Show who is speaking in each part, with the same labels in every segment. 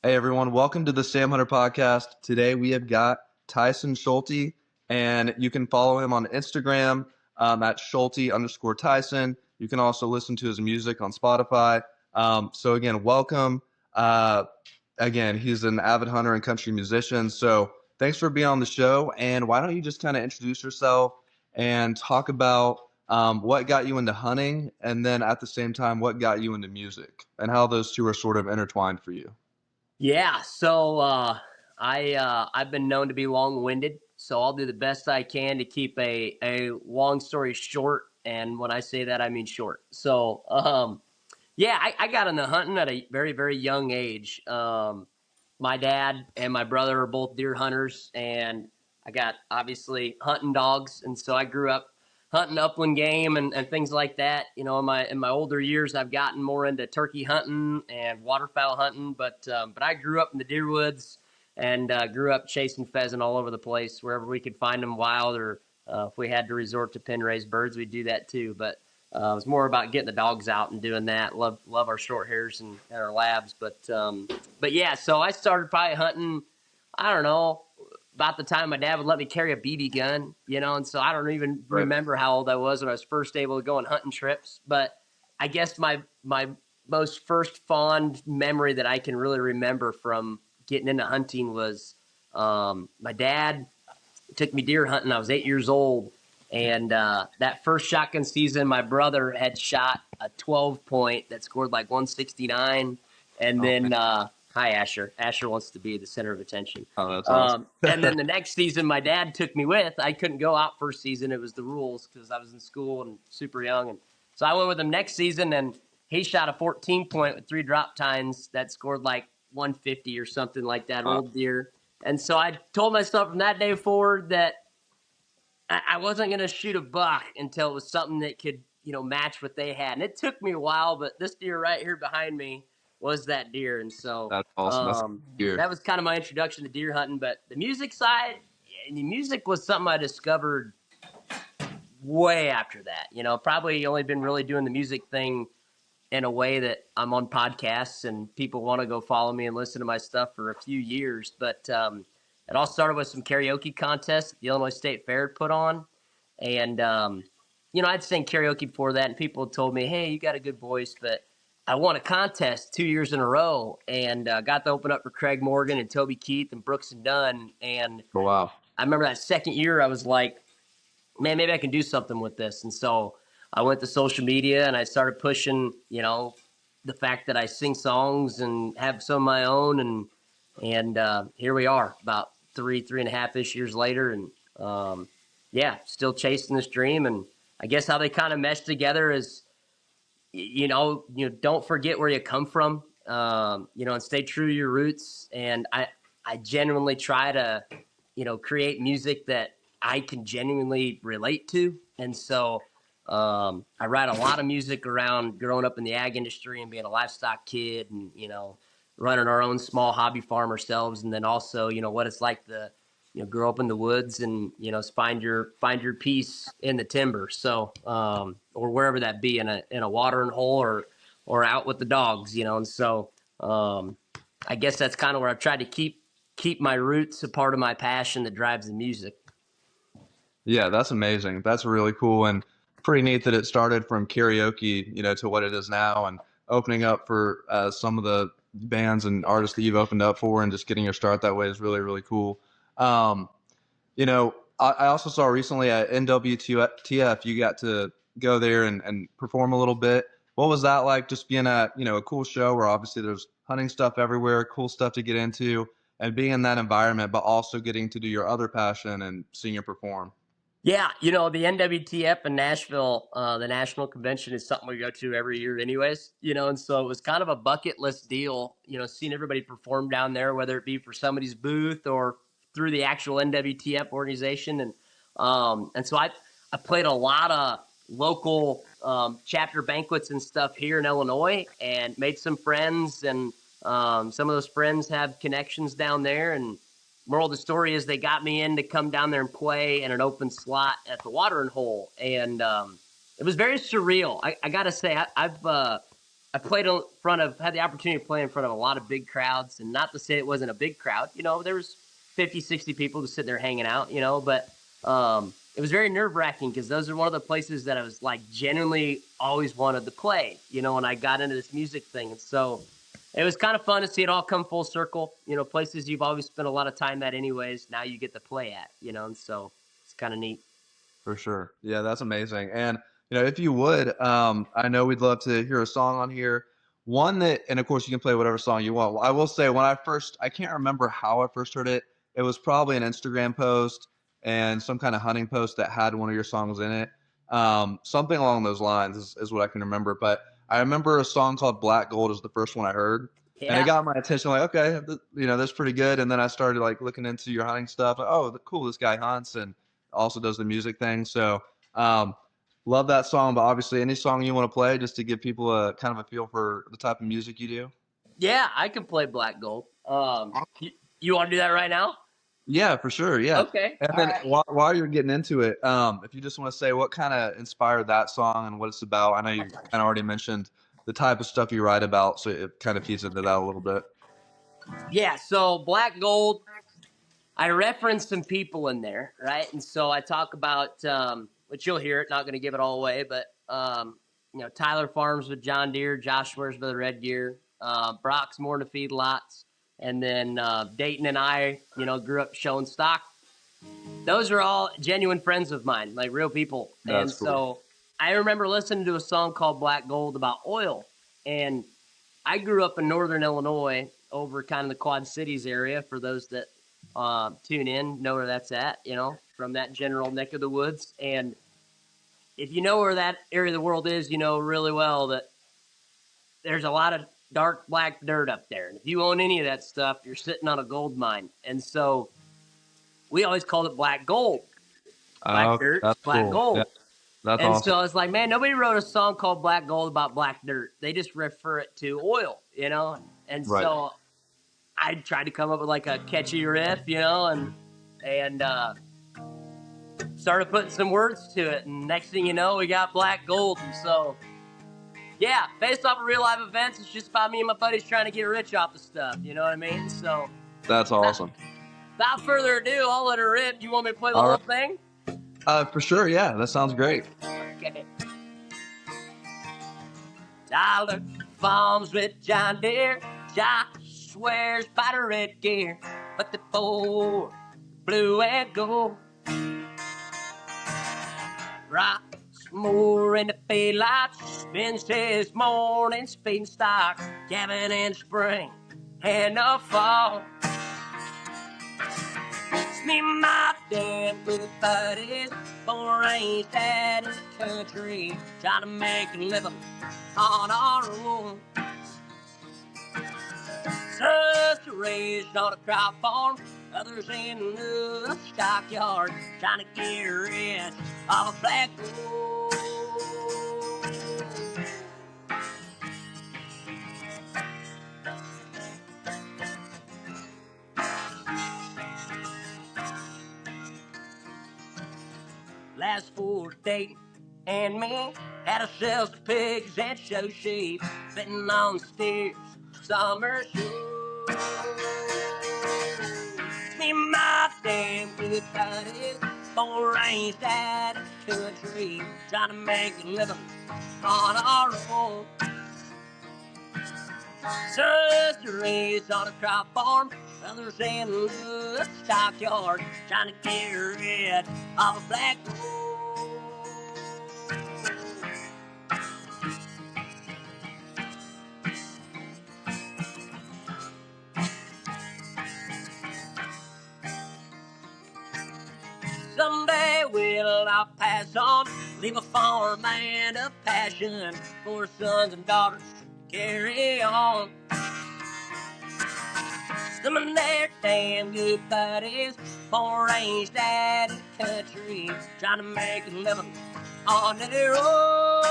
Speaker 1: Hey everyone, welcome to the Sam Hunter podcast. Today we have got Tyson Schulte, and you can follow him on Instagram at Schulte_Tyson. You can also listen to his music on Spotify. So again, welcome. Again, he's an avid hunter and country musician. So thanks for being on the show. And why don't you just kind of introduce yourself and talk about what got you into hunting, and then at the same time, what got you into music, and how those two are sort of intertwined for you.
Speaker 2: Yeah, so I've been known to be long-winded, so I'll do the best I can to keep a long story short. And when I say that, I mean short. So yeah, I got into hunting at a very, very young age. My dad and my brother are both deer hunters, and I got obviously hunting dogs, and so I grew up hunting upland game and things like that. You know, in my older years, I've gotten more into turkey hunting and waterfowl hunting, but I grew up in the deer woods and grew up chasing pheasant all over the place wherever we could find them wild, or if we had to resort to pen raised birds, we'd do that too. But it was more about getting the dogs out and doing that. Love our short hairs and our labs, but yeah. So I started probably hunting. I don't know, about the time my dad would let me carry a BB gun, and so I don't even
Speaker 1: Right.
Speaker 2: remember how old I was when I was first able to go on hunting trips. But I guess my most first fond memory that I can really remember from getting into hunting was my dad took me deer hunting. I was 8 years old. And that first shotgun season, my brother had shot a 12 point that scored like 169. And
Speaker 1: Oh,
Speaker 2: then,
Speaker 1: man.
Speaker 2: hi, Asher. Asher wants to be the center of attention.
Speaker 1: Oh, that's awesome.
Speaker 2: And then the next season, my dad took me with. I couldn't go out first season. It was the rules because I was in school and super young. And so I went with him next season, and he shot a 14 point with 3 drop tines that scored like 150 or something like that,
Speaker 1: Wow.
Speaker 2: old deer. And so I told myself from that day forward that I wasn't going to shoot a buck until it was something that could, match what they had. And it took me a while, but this deer right here behind me was that deer. And so
Speaker 1: That's awesome. That's good.
Speaker 2: that was kind of my introduction to deer hunting. But the music side, the music was something I discovered way after that. Probably only been really doing the music thing in a way that I'm on podcasts and people want to go follow me and listen to my stuff for a few years. But it all started with some karaoke contests the Illinois State Fair put on. And, I'd sang karaoke before that, and people had told me, hey, you got a good voice. But I won a contest 2 years in a row and got to open up for Craig Morgan and Toby Keith and Brooks and Dunn. And
Speaker 1: Oh, wow.
Speaker 2: I remember that second year, I was like, man, maybe I can do something with this. And so I went to social media and I started pushing, the fact that I sing songs and have some of my own. And here we are about 3.5-ish years later. And yeah, still chasing this dream. And I guess how they kind of mesh together is, don't forget where you come from, and stay true to your roots. And I genuinely try to, create music that I can genuinely relate to. And so I write a lot of music around growing up in the ag industry and being a livestock kid and, running our own small hobby farm ourselves. And then also, what it's like to, grow up in the woods and, find your peace in the timber. So, or wherever that be, in a watering hole or out with the dogs, and so I guess that's kind of where I've tried to keep my roots a part of my passion that drives the music.
Speaker 1: Yeah, that's amazing. That's really cool and pretty neat that it started from karaoke, to what it is now, and opening up for some of the bands and artists that you've opened up for, and just getting your start that way is really, really cool. Um, I also saw recently at NWTF, you got to go there and perform a little bit. What was that like, just being at, a cool show where obviously there's hunting stuff everywhere, cool stuff to get into, and being in that environment, but also getting to do your other passion and seeing you perform?
Speaker 2: Yeah, the NWTF in Nashville, the national convention, is something we go to every year anyways, and so it was kind of a bucket list deal, seeing everybody perform down there, whether it be for somebody's booth or through the actual NWTF organization. And so I played a lot of local chapter banquets and stuff here in Illinois and made some friends, and some of those friends have connections down there. And moral of the story is they got me in to come down there and play in an open slot at the watering hole. And it was very surreal. I got to say, I've I had the opportunity to play in front of a lot of big crowds, and not to say it wasn't a big crowd, there was 50, 60 people just sitting there hanging out, but it was very nerve wracking because those are one of the places that I was like genuinely always wanted to play, when I got into this music thing. And so it was kind of fun to see it all come full circle, places you've always spent a lot of time at anyways, now you get to play at, and so it's kind of neat.
Speaker 1: For sure. Yeah, that's amazing. And if you would, I know we'd love to hear a song on here. One that, and of course you can play whatever song you want. I will say I can't remember how I first heard it. It was probably an Instagram post and some kind of hunting post that had one of your songs in it. Something along those lines is what I can remember. But I remember a song called Black Gold is the first one I heard. And it
Speaker 2: Yeah.
Speaker 1: got my attention, like, okay, that's pretty good. And then I started like looking into your hunting stuff. Like, oh, cool, this guy hunts and also does the music thing. So, love that song. But obviously, any song you want to play, just to give people a kind of a feel for the type of music you do.
Speaker 2: Yeah, I can play Black Gold. You want to do that right now?
Speaker 1: Yeah, for sure. Yeah.
Speaker 2: Okay.
Speaker 1: And
Speaker 2: All
Speaker 1: then
Speaker 2: right.
Speaker 1: while you're getting into it, if you just want to say what kind of inspired that song and what it's about, I know you kind of already mentioned the type of stuff you write about, so it kind of feeds into that a little bit.
Speaker 2: Yeah, so Black Gold, I reference some people in there, right? And so I talk about, which you'll hear it, not going to give it all away, but, Tyler farms with John Deere, Josh swears by the Red Gear, Brock's more to feed lots. And then Dayton and I, grew up showing stock. Those are all genuine friends of mine, like real people. And
Speaker 1: That's cool.
Speaker 2: so I remember listening to a song called Black Gold about oil. And I grew up in northern Illinois over kind of the Quad Cities area. For those that tune in, know where that's at, from that general neck of the woods. And if you know where that area of the world is, you know really well that there's a lot of dark black dirt up there. And if you own any of that stuff, you're sitting on a gold mine. And so we always called it black gold. Black dirt,
Speaker 1: That's
Speaker 2: black
Speaker 1: cool. Yeah,
Speaker 2: gold.
Speaker 1: that's
Speaker 2: And
Speaker 1: awesome.
Speaker 2: so it's like, man, nobody wrote a song called Black Gold about black dirt. They just refer it to oil, And
Speaker 1: Right.
Speaker 2: so I tried to come up with like a catchy riff, and started putting some words to it. And next thing you know, we got Black Gold. And so, yeah, based off of real life events, it's just about me and my buddies trying to get rich off the stuff. You know what I mean? So,
Speaker 1: That's awesome.
Speaker 2: without further ado, I'll let her rip. You want me to play the
Speaker 1: All
Speaker 2: whole
Speaker 1: right.
Speaker 2: thing?
Speaker 1: For sure. Yeah, that sounds great.
Speaker 2: Okay. Tyler farms with John Deere. Josh swears by the Red Gear, but the four blue and gold. Rocks more in the feedlots. Spends his mornings feeding stock, calving in spring and the fall. It's me and my damn good buddies, born and raised out in the country, trying to make a living on our own. Just raised on a crop farm, others in the stockyard, trying to get rich off a black gold. Last for Dayton and me had ourselves the pigs and show sheep, betting on steers, summer show. Me and my damn good buddies, born raised out in the country, trying to make a living on our own. Just raised on a crop farm, others in the stockyard, trying to get rid of a black gold. Someday I'll pass on, leave a farm and a passion for sons and daughters to carry on. Some of their damn good buddies, born raised out in the country, trying to make a living on their own.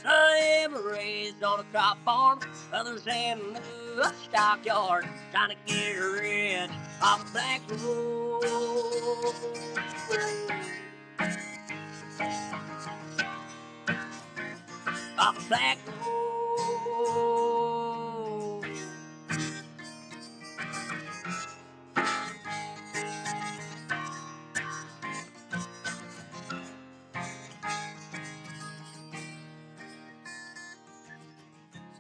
Speaker 2: Some raised on a crop farm, others in the stockyard, trying to get rich off black gold. A black gold.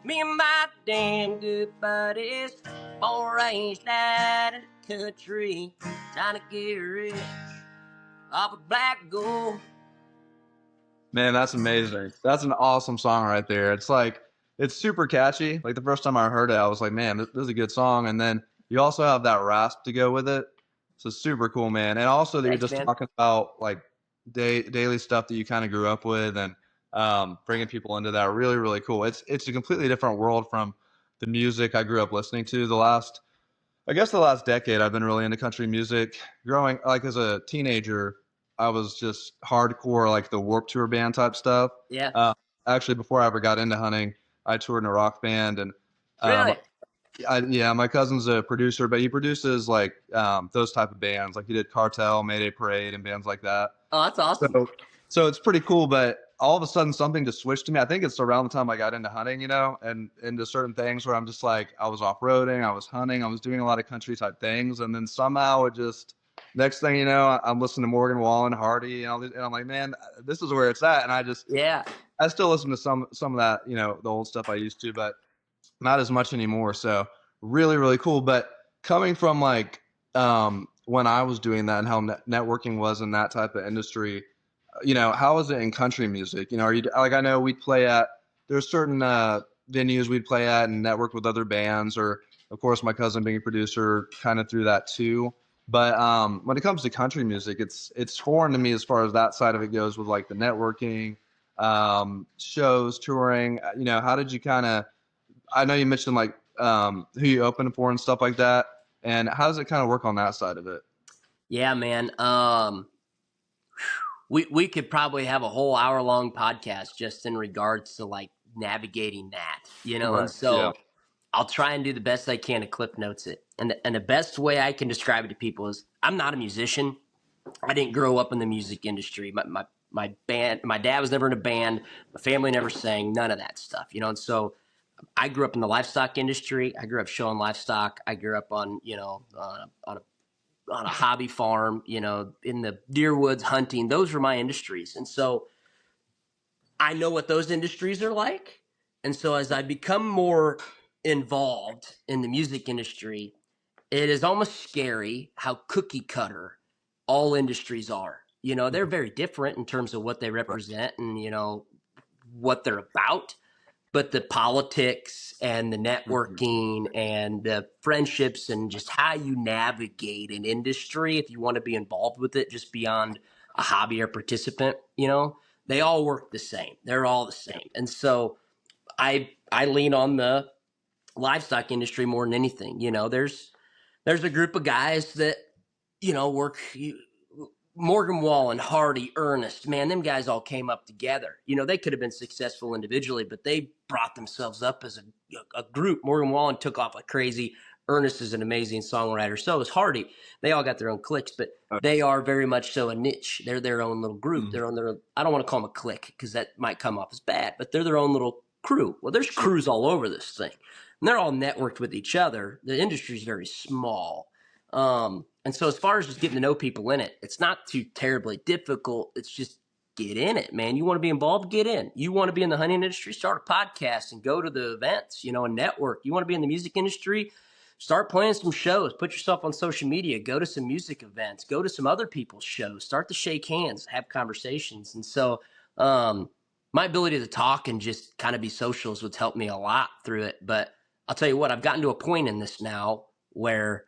Speaker 2: Me and my damn good buddies, born raised out in the country, trying to get rich off of black gold.
Speaker 1: Man, that's amazing. That's an awesome song right there. It's like it's super catchy. Like the first time I heard it, I was like, man, this is a good song. And then you also have that rasp to go with it. So super cool, man. And also that you're
Speaker 2: Thanks,
Speaker 1: just
Speaker 2: man.
Speaker 1: talking about like daily stuff that you kind of grew up with and bringing people into that. Really, really cool. It's a completely different world from the music I grew up listening to. I guess the last decade, I've been really into country music. Growing like as a teenager, I was just hardcore like the Warped Tour band type stuff.
Speaker 2: Yeah.
Speaker 1: Uh, Actually, before I ever got into hunting, I toured in a rock band, and um,
Speaker 2: Really?
Speaker 1: yeah, my cousin's a producer, but he produces like those type of bands. Like he did Cartel, Mayday Parade, and bands like that.
Speaker 2: Oh, that's awesome.
Speaker 1: So it's pretty cool, but all of a sudden something just switched to me. I think it's around the time I got into hunting, and into certain things where I'm just like I was off-roading, I was hunting, I was doing a lot of country type things, and then somehow it just next thing you know, I'm listening to Morgan Wallen, Hardy, and all these, and I'm like, man, this is where it's at. And
Speaker 2: Yeah.
Speaker 1: I still listen to some of that, the old stuff I used to, but not as much anymore. So really, really cool. But coming from like when I was doing that and how networking was in that type of industry, how is it in country music? Are you like I know we'd play at there's certain venues we'd play at and network with other bands, or of course my cousin being a producer kind of through that too. But when it comes to country music, it's foreign to me as far as that side of it goes with like the networking, shows, touring. How did you kind of I know you mentioned like who you open for and stuff like that. And how does it kind of work on that side of it?
Speaker 2: Yeah, man. We could probably have a whole hour long podcast just in regards to like navigating that, and
Speaker 1: Right. Yeah.
Speaker 2: so I'll try and do the best I can to clip notes it. And the best way I can describe it to people is I'm not a musician. I didn't grow up in the music industry. My dad was never in a band. My family never sang, none of that stuff, and so I grew up in the livestock industry. I grew up showing livestock. I grew up on a hobby farm, in the deer woods hunting. Those were my industries. And so I know what those industries are like. And so as I become more involved in the music industry, it is almost scary how cookie cutter all industries are. They're very different in terms of what they
Speaker 1: Right.
Speaker 2: represent and, what they're about, but the politics and the
Speaker 1: Mhm.
Speaker 2: networking and the friendships and just how you navigate an industry if you want to be involved with it just beyond a hobby or participant, they all work the same. They're all the
Speaker 1: Yeah.
Speaker 2: same. And so I lean on the livestock industry more than anything. There's a group of guys that work. Morgan Wallen, Hardy, Ernest, man, them guys all came up together. They could have been successful individually, but they brought themselves up as a group. Morgan Wallen took off like crazy. Ernest is an amazing songwriter. So is Hardy. They all got their own cliques, but they are very much so a niche. They're their own little group.
Speaker 1: Mhm.
Speaker 2: They're on their. I don't want to call them a clique because that might come off as bad, but they're their own little crew. Well, there's crews all over this thing, and they're all networked with each other. The industry is very small. And so as far as just getting to know people in it, it's not too terribly difficult. It's just get in it, man. You want to be involved, get in. You want to be in the hunting industry, start a podcast and go to the events, and network. You want to be in the music industry, start playing some shows, put yourself on social media, go to some music events, go to some other people's shows, start to shake hands, have conversations. And so my ability to talk and just kind of be social is what's helped me a lot through it. But I'll tell you what, I've gotten to a point in this now where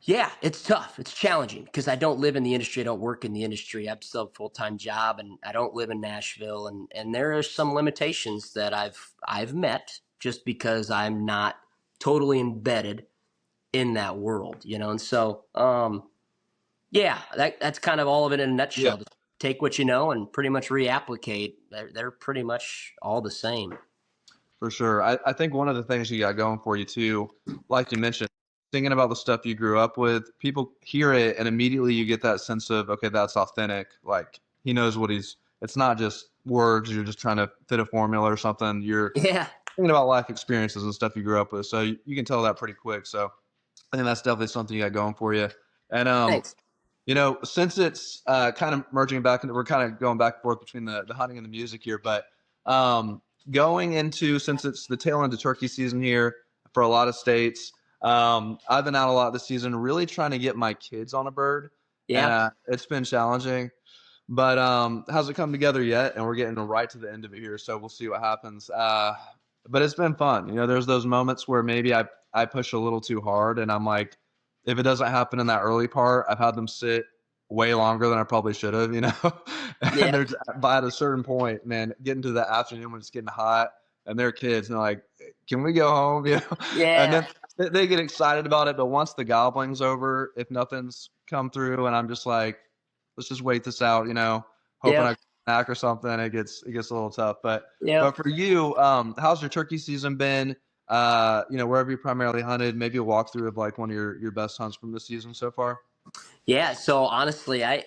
Speaker 2: yeah, it's tough. It's challenging because I don't live in the industry. I don't work in the industry. I still have a full-time job and I don't live in Nashville. And there are some limitations that I've met just because I'm not totally embedded in that world, And so, yeah, that's kind of all of it in a
Speaker 1: Yeah,
Speaker 2: nutshell. Just take what you know and pretty much reapplicate. They're pretty much all the same.
Speaker 1: for sure. I think one of the things you got going for you too, like you mentioned, thinking about the stuff you grew up with, people hear it and immediately you get that sense of, okay, that's authentic. Like he knows what it's not just words. You're just trying to fit a formula or something. You're
Speaker 2: Yeah.
Speaker 1: thinking about life experiences and stuff you grew up with. So you can tell that pretty quick. So I think that's definitely something you got going for you. And
Speaker 2: Thanks.
Speaker 1: since it's kind of merging back into, we're kind of going back and forth between the hunting and the music here, but going into, since it's the tail end of turkey season here for a lot of states, I've been out a lot this season, really trying to get my kids on a bird, and
Speaker 2: Yeah.
Speaker 1: it's been challenging. But hasn't come together yet, and we're getting right to the end of it here, so we'll see what happens. But it's been fun. There's those moments where maybe I push a little too hard, and I'm like, if it doesn't happen in that early part, I've had them sit way longer than I probably should have,
Speaker 2: Yeah.
Speaker 1: And they're by at a certain point, man, getting to the afternoon when it's getting hot, and they're kids, and they're like, "Can we go home?" And
Speaker 2: Yeah.
Speaker 1: then they get excited about it, but once the gobbling's over, if nothing's come through, and I'm just like, let's just wait this out, hoping I
Speaker 2: Yep.
Speaker 1: come back or something. It gets a little tough. But
Speaker 2: Yep.
Speaker 1: for you, how's your turkey season been? Wherever you primarily hunted, maybe a walkthrough of like one of your best hunts from this season so far.
Speaker 2: Yeah. So honestly, I've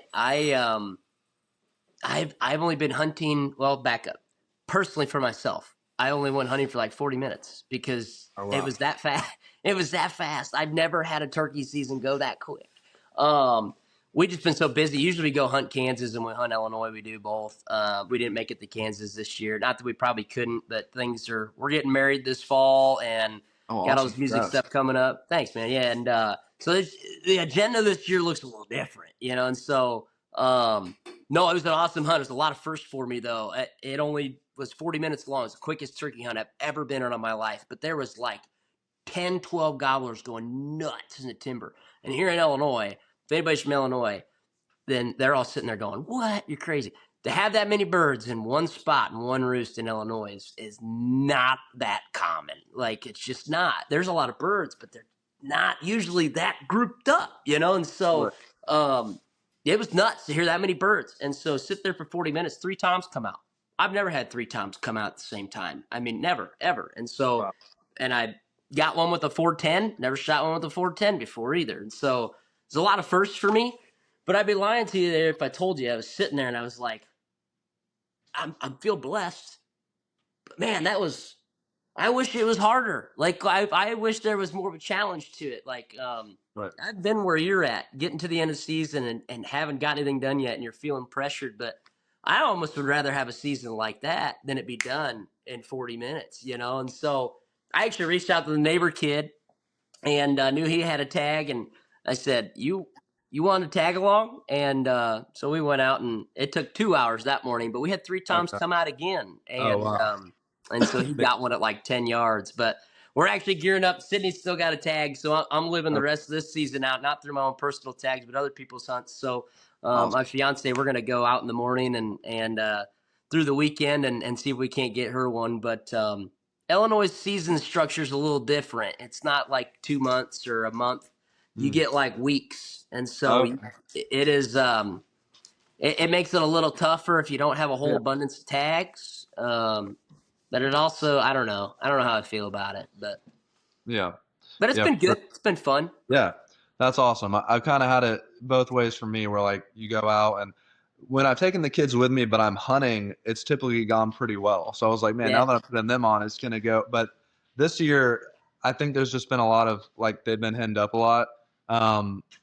Speaker 2: only been hunting. Well, back up. Personally, for myself, I only went hunting for like 40 minutes because
Speaker 1: Oh
Speaker 2: it
Speaker 1: wow.
Speaker 2: was that fast. It was that fast. I've never had a turkey season go that quick. Um, we just been so busy. Usually we go hunt Kansas and we hunt Illinois. We do both. We didn't make it to Kansas this year. Not that we probably couldn't, but we're getting married this fall and
Speaker 1: Oh,
Speaker 2: got all
Speaker 1: awesome.
Speaker 2: this music
Speaker 1: Congrats.
Speaker 2: stuff coming up. Thanks, man. Yeah, and the agenda this year looks a little different, and so no, it was an awesome hunt. It was a lot of firsts for me, though. It only was 40 minutes long. It's the quickest turkey hunt I've ever been on in my life. But there was like 10, 12 gobblers going nuts in the timber. And here in Illinois, if anybody's from Illinois, then they're all sitting there going, "What? You're crazy." To have that many birds in one spot and one roost in Illinois is not that common. Like, it's just not. There's a lot of birds, but they're not usually that grouped up, And
Speaker 1: Right.
Speaker 2: so it was nuts to hear that many birds. And so sit there for 40 minutes, three toms come out. I've never had three toms come out at the same time. I mean, never, ever. And so,
Speaker 1: Wow.
Speaker 2: and I got one with a 410, never shot one with a 410 before either. And so there's a lot of firsts for me. But I'd be lying to you there if I told you I was sitting there and I was like, I'm feel blessed. But man, I wish it was harder. Like I wish there was more of a challenge to it. Like
Speaker 1: Right.
Speaker 2: I've been where you're at, getting to the end of the season and haven't got anything done yet, and you're feeling pressured. But I almost would rather have a season like that than it be done in 40 minutes, And so I actually reached out to the neighbor kid and knew he had a tag, and I said, "You want to tag along?" And so we went out, and it took 2 hours that morning, but we had three toms
Speaker 1: Okay.
Speaker 2: come out again,
Speaker 1: Oh wow.
Speaker 2: and so he got one at like 10 yards. But we're actually gearing up. Sydney's still got a tag, so I'm living the
Speaker 1: Okay.
Speaker 2: rest of this season out, not through my own personal tags, but other people's hunts. So
Speaker 1: Awesome.
Speaker 2: my fiance, we're gonna go out in the morning and through the weekend and see if we can't get her one, but. Illinois' season structure is a little different. It's not like 2 months or a month. You
Speaker 1: Mm.
Speaker 2: get like weeks, and so
Speaker 1: Okay.
Speaker 2: it is. It makes it a little tougher if you don't have a whole
Speaker 1: Yeah.
Speaker 2: abundance of tags. But it also, I don't know. I don't know how I feel about it,
Speaker 1: Yeah.
Speaker 2: but it's
Speaker 1: Yeah.
Speaker 2: been good. It's been fun.
Speaker 1: Yeah, that's awesome. I've kind of had it both ways for me, where like you go out and when I've taken the kids with me, but I'm hunting, it's typically gone pretty well. So I was like, man, now
Speaker 2: Yeah,
Speaker 1: that I'm putting them on, it's gonna go. But this year, I think there's just been a lot of like they've been henned up a lot,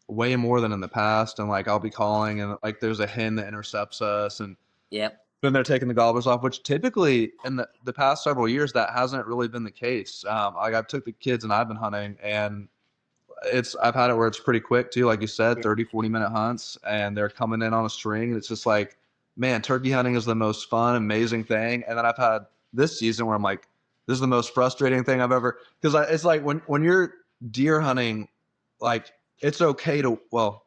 Speaker 1: way more than in the past. And like I'll be calling and like there's a hen that intercepts us, and
Speaker 2: yep,
Speaker 1: then they're taking the gobblers off, which typically in the past several years that hasn't really been the case. Like I've took the kids and I've been hunting, and I've had it where it's pretty quick too, like you said,
Speaker 2: yeah,
Speaker 1: 30-40 minute hunts, and they're coming in on a string, and it's just like, man, turkey hunting is the most fun, amazing thing. And then I've had this season where I'm like, this is the most frustrating thing I've ever, because it's like when you're deer hunting, like it's okay to, well,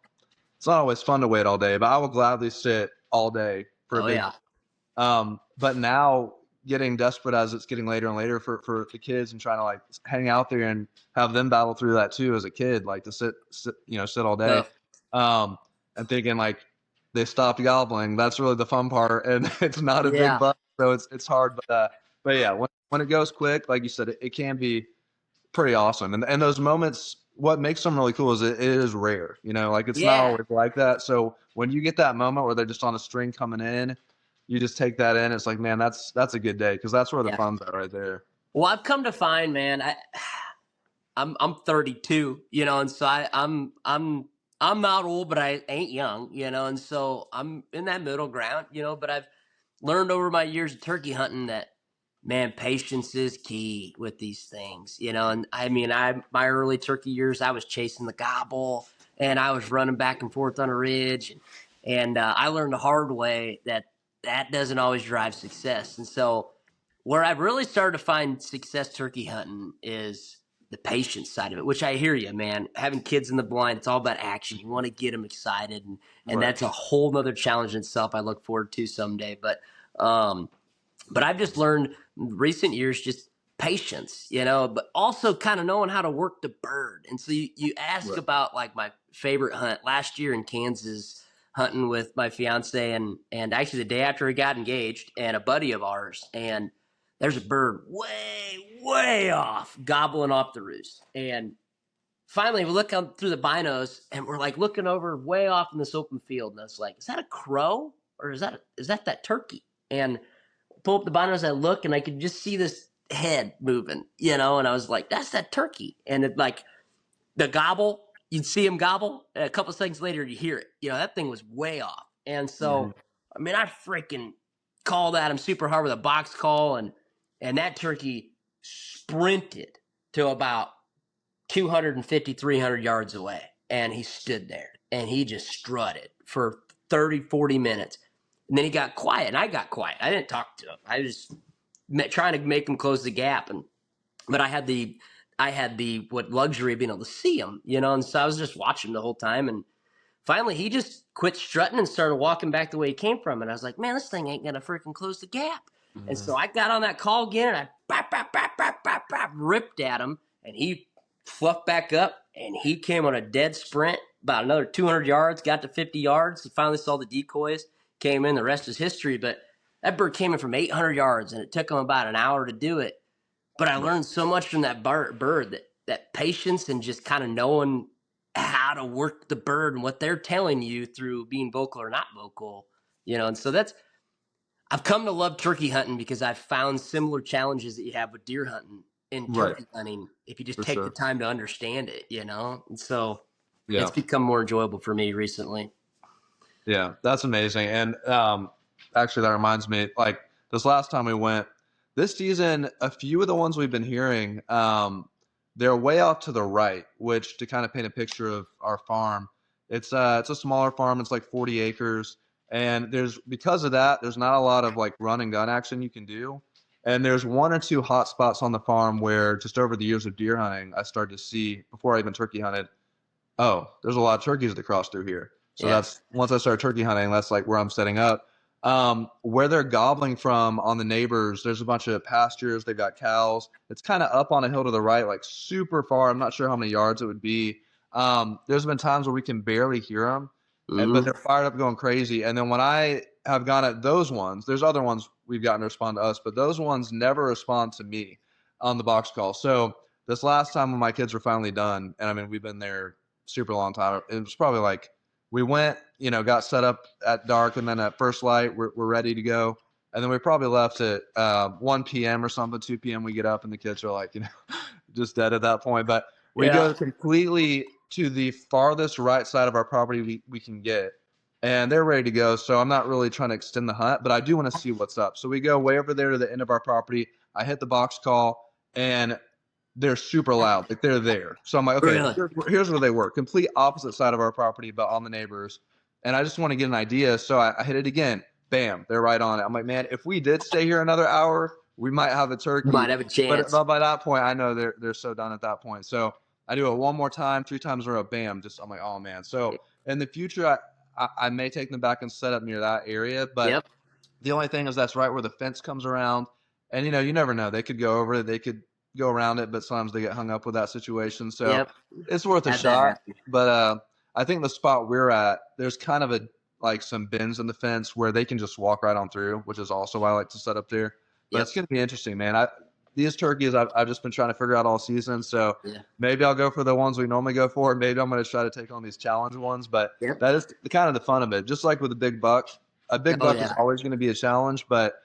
Speaker 1: it's not always fun to wait all day, but I will gladly sit all day for a
Speaker 2: oh
Speaker 1: big.
Speaker 2: yeah,
Speaker 1: But now getting desperate as it's getting later and later for the kids, and trying to like hang out there and have them battle through that too as a kid, like to sit all day.
Speaker 2: no,
Speaker 1: And thinking like they stopped gobbling. That's really the fun part, and it's not a big
Speaker 2: yeah,
Speaker 1: buck, so it's hard. But yeah, when it goes quick, like you said, it can be pretty awesome. And those moments, what makes them really cool is it is rare. Like it's not
Speaker 2: yeah,
Speaker 1: always like that. So when you get that moment where they're just on a string coming in, you just take that in. It's like, man, that's a good day because that's where the
Speaker 2: Yeah.
Speaker 1: fun's at right there.
Speaker 2: Well, I've come to find, man, I'm 32, and so I'm not old, but I ain't young, and so I'm in that middle ground, but I've learned over my years of turkey hunting that, man, patience is key with these things, and I mean, my early turkey years, I was chasing the gobble and I was running back and forth on a ridge, and I learned the hard way that that doesn't always drive success. And so where I've really started to find success turkey hunting is the patience side of it, which I hear you, man. Having kids in the blind, it's all about action. You want to get them excited, and
Speaker 1: Right.
Speaker 2: that's a whole nother challenge in itself. I look forward to someday, um, but I've just learned in recent years just patience, but also kind of knowing how to work the bird. And so you ask
Speaker 1: Right.
Speaker 2: about like my favorite hunt last year in Kansas, hunting with my fiance and actually the day after we got engaged and a buddy of ours, and there's a bird way off gobbling off the roost. And finally we look out through the binos and we're like looking over way off in this open field, and I was like, is that a crow or is that turkey? And pull up the binos, I look and I could just see this head moving, and I was like, that's that turkey. And it, like, the gobble, you'd see him gobble, and a couple seconds later you hear it. That thing was way off. And
Speaker 1: Mhm.
Speaker 2: so, I mean, I freaking called at him super hard with a box call, and that turkey sprinted to about 250, 300 yards away. And he stood there and he just strutted for 30, 40 minutes. And then he got quiet, and I got quiet. I didn't talk to him. I was trying to make him close the gap. But I had the what luxury of being able to see him, and so I was just watching the whole time. And finally, he just quit strutting and started walking back the way he came from. And I was like, man, this thing ain't gonna freaking close the gap. And
Speaker 1: Mhm.
Speaker 2: so I got on that call again, and I ripped at him, and he fluffed back up, and he came on a dead sprint about another 200 yards, got to 50 yards. He finally saw the decoys, came in. The rest is history. But that bird came in from 800 yards, and it took him about an hour to do it. But I
Speaker 1: Right.
Speaker 2: learned so much from that bird, that patience and just kind of knowing how to work the bird and what they're telling you through being vocal or not vocal, And so I've come to love turkey hunting because I've found similar challenges that you have with deer hunting in
Speaker 1: Right.
Speaker 2: turkey hunting if you just
Speaker 1: For
Speaker 2: take the
Speaker 1: sure.
Speaker 2: time to understand it. And so it's
Speaker 1: Yeah.
Speaker 2: become more enjoyable for me recently.
Speaker 1: Yeah. That's amazing. And actually, that reminds me, like this last time we went, this season, a few of the ones we've been hearing, they're way off to the right, which to kind of paint a picture of our farm, it's a smaller farm. It's like 40 acres, and because of that, there's not a lot of like run and gun action you can do. And there's one or two hot spots on the farm where just over the years of deer hunting, I started to see before I even turkey hunted. Oh, there's a lot of turkeys that cross through here. So
Speaker 2: Yeah.
Speaker 1: that's once I start turkey hunting, that's like where I'm setting up. Where they're gobbling from on the neighbors, there's a bunch of pastures. They've got cows. It's kind of up on a hill to the right, like super far. I'm not sure how many yards it would be. There's been times where we can barely hear them, but
Speaker 2: Mm-hmm.
Speaker 1: they're fired up going crazy. And then when I have gone at those ones, there's other ones we've gotten to respond to us, but those ones never respond to me on the box call. So this last time when my kids were finally done, and I mean, we've been there super long time. It was probably like we went, got set up at dark, and then at first light, we're ready to go. And then we probably left at 1 p.m. or something, 2 p.m. We get up, and the kids are like, just dead at that point. But we
Speaker 2: Yeah.
Speaker 1: go completely to the farthest right side of our property we can get, and they're ready to go. So I'm not really trying to extend the hunt, but I do want to see what's up. So we go way over there to the end of our property. I hit the box call, and they're super loud. Like they're there. So I'm like, okay,
Speaker 2: Really?
Speaker 1: here's where they were. Complete opposite side of our property, but on the neighbors. And I just want to get an idea. So I hit it again. Bam, they're right on it. I'm like, man, if we did stay here another hour, we might have a turkey.
Speaker 2: Might have a
Speaker 1: But
Speaker 2: chance.
Speaker 1: by that point, I know they're so done at that point. So I do it one more time, 3 times in a row. Bam, just I'm like, oh man. So in the future, I may take them back and set up near that area. But
Speaker 2: Yep.
Speaker 1: the only thing is that's right where the fence comes around, and you never know. They could go over it, they could go around it, but sometimes they get hung up with that situation. So
Speaker 2: Yep.
Speaker 1: it's worth a
Speaker 2: Had that
Speaker 1: shot.
Speaker 2: happen.
Speaker 1: But I think the spot we're at, there's kind of like some bends in the fence where they can just walk right on through, which is also why I like to set up there. But
Speaker 2: Yep.
Speaker 1: it's going to be interesting, man. These turkeys I've just been trying to figure out all season. So
Speaker 2: Yeah.
Speaker 1: maybe I'll go for the ones we normally go for. Maybe I'm going to try to take on these challenge ones. But
Speaker 2: Yep.
Speaker 1: that is kind of the fun of it. Just like with the big buck, a big
Speaker 2: Oh
Speaker 1: buck is
Speaker 2: yeah.
Speaker 1: always going to be a challenge, but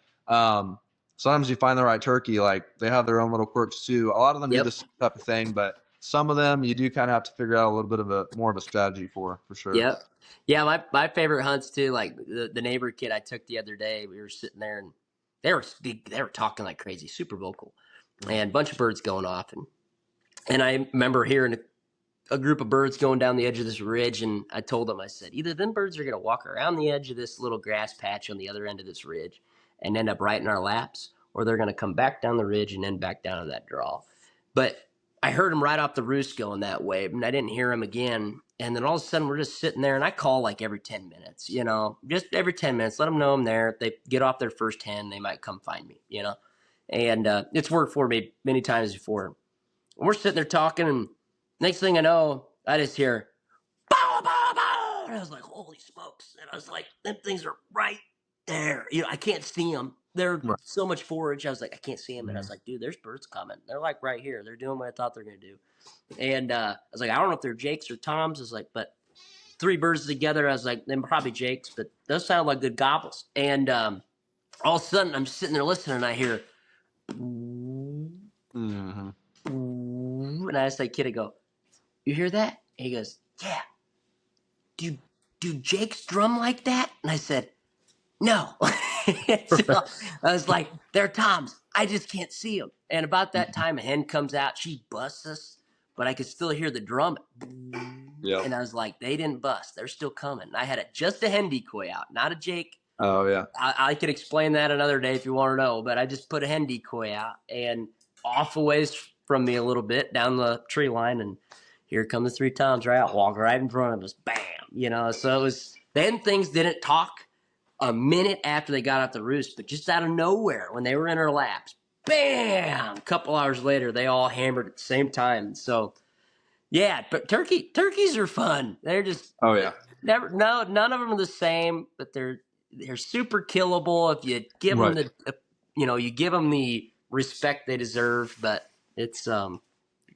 Speaker 1: sometimes you find the right turkey. Like they have their own little quirks too. A lot of them do
Speaker 2: Yep.
Speaker 1: this type of thing, but some of them you do kind of have to figure out a little bit of a more of a strategy for sure.
Speaker 2: Yep. Yeah, my favorite hunts too, like the neighbor kid I took the other day, we were sitting there and they were talking like crazy, super vocal. And a bunch of birds going off and I remember hearing a group of birds going down the edge of this ridge, and I told them, I said, either them birds are going to walk around the edge of this little grass patch on the other end of this ridge and end up right in our laps, or they're going to come back down the ridge and then back down to that draw. But I heard them right off the roost going that way, and I didn't hear them again. And then all of a sudden, we're just sitting there, and I call like every 10 minutes, just every 10 minutes, let them know I'm there. If they get off their first hen, they might come find me. And it's worked for me many times before. And we're sitting there talking, and next thing I know, I just hear bow, bow, bow. And I was like, holy smokes. And I was like, them things are right there. I can't see them. They're
Speaker 1: Right.
Speaker 2: so much forage. I was like, I can't see them. And I
Speaker 1: Mhm.
Speaker 2: was like, dude, there's birds coming. They're like right here. They're doing what I thought they're going to do. And I was like, I don't know if they're Jakes or Toms. I was like, but three birds together. I was like, they're probably Jakes, but those sound like good gobbles. And all of a sudden, I'm sitting there listening, and I hear,
Speaker 1: Mm-hmm.
Speaker 2: and I asked that kid, I go, you hear that? And he goes, yeah. Do Jakes drum like that? And I said, no. So I was like, they're Toms. I just can't see them. And about that time, a hen comes out. She busts us, but I could still hear the drum.
Speaker 1: Yep.
Speaker 2: And I was like, they didn't bust. They're still coming. And I had just a hen decoy out, not a Jake.
Speaker 1: Oh yeah.
Speaker 2: I could explain that another day if you want to know, but I just put a hen decoy out and off a ways from me a little bit down the tree line, and here come the three Toms right out, walk right in front of us, bam, so it was, then things didn't talk a minute after they got off the roost, but just out of nowhere, when they were in our laps, bam, a couple hours later, they all hammered at the same time. So yeah, but turkeys are fun. They're just
Speaker 1: Oh yeah.
Speaker 2: none of them are the same, but they're super killable if you give them
Speaker 1: Right.
Speaker 2: you give them the respect they deserve. But it's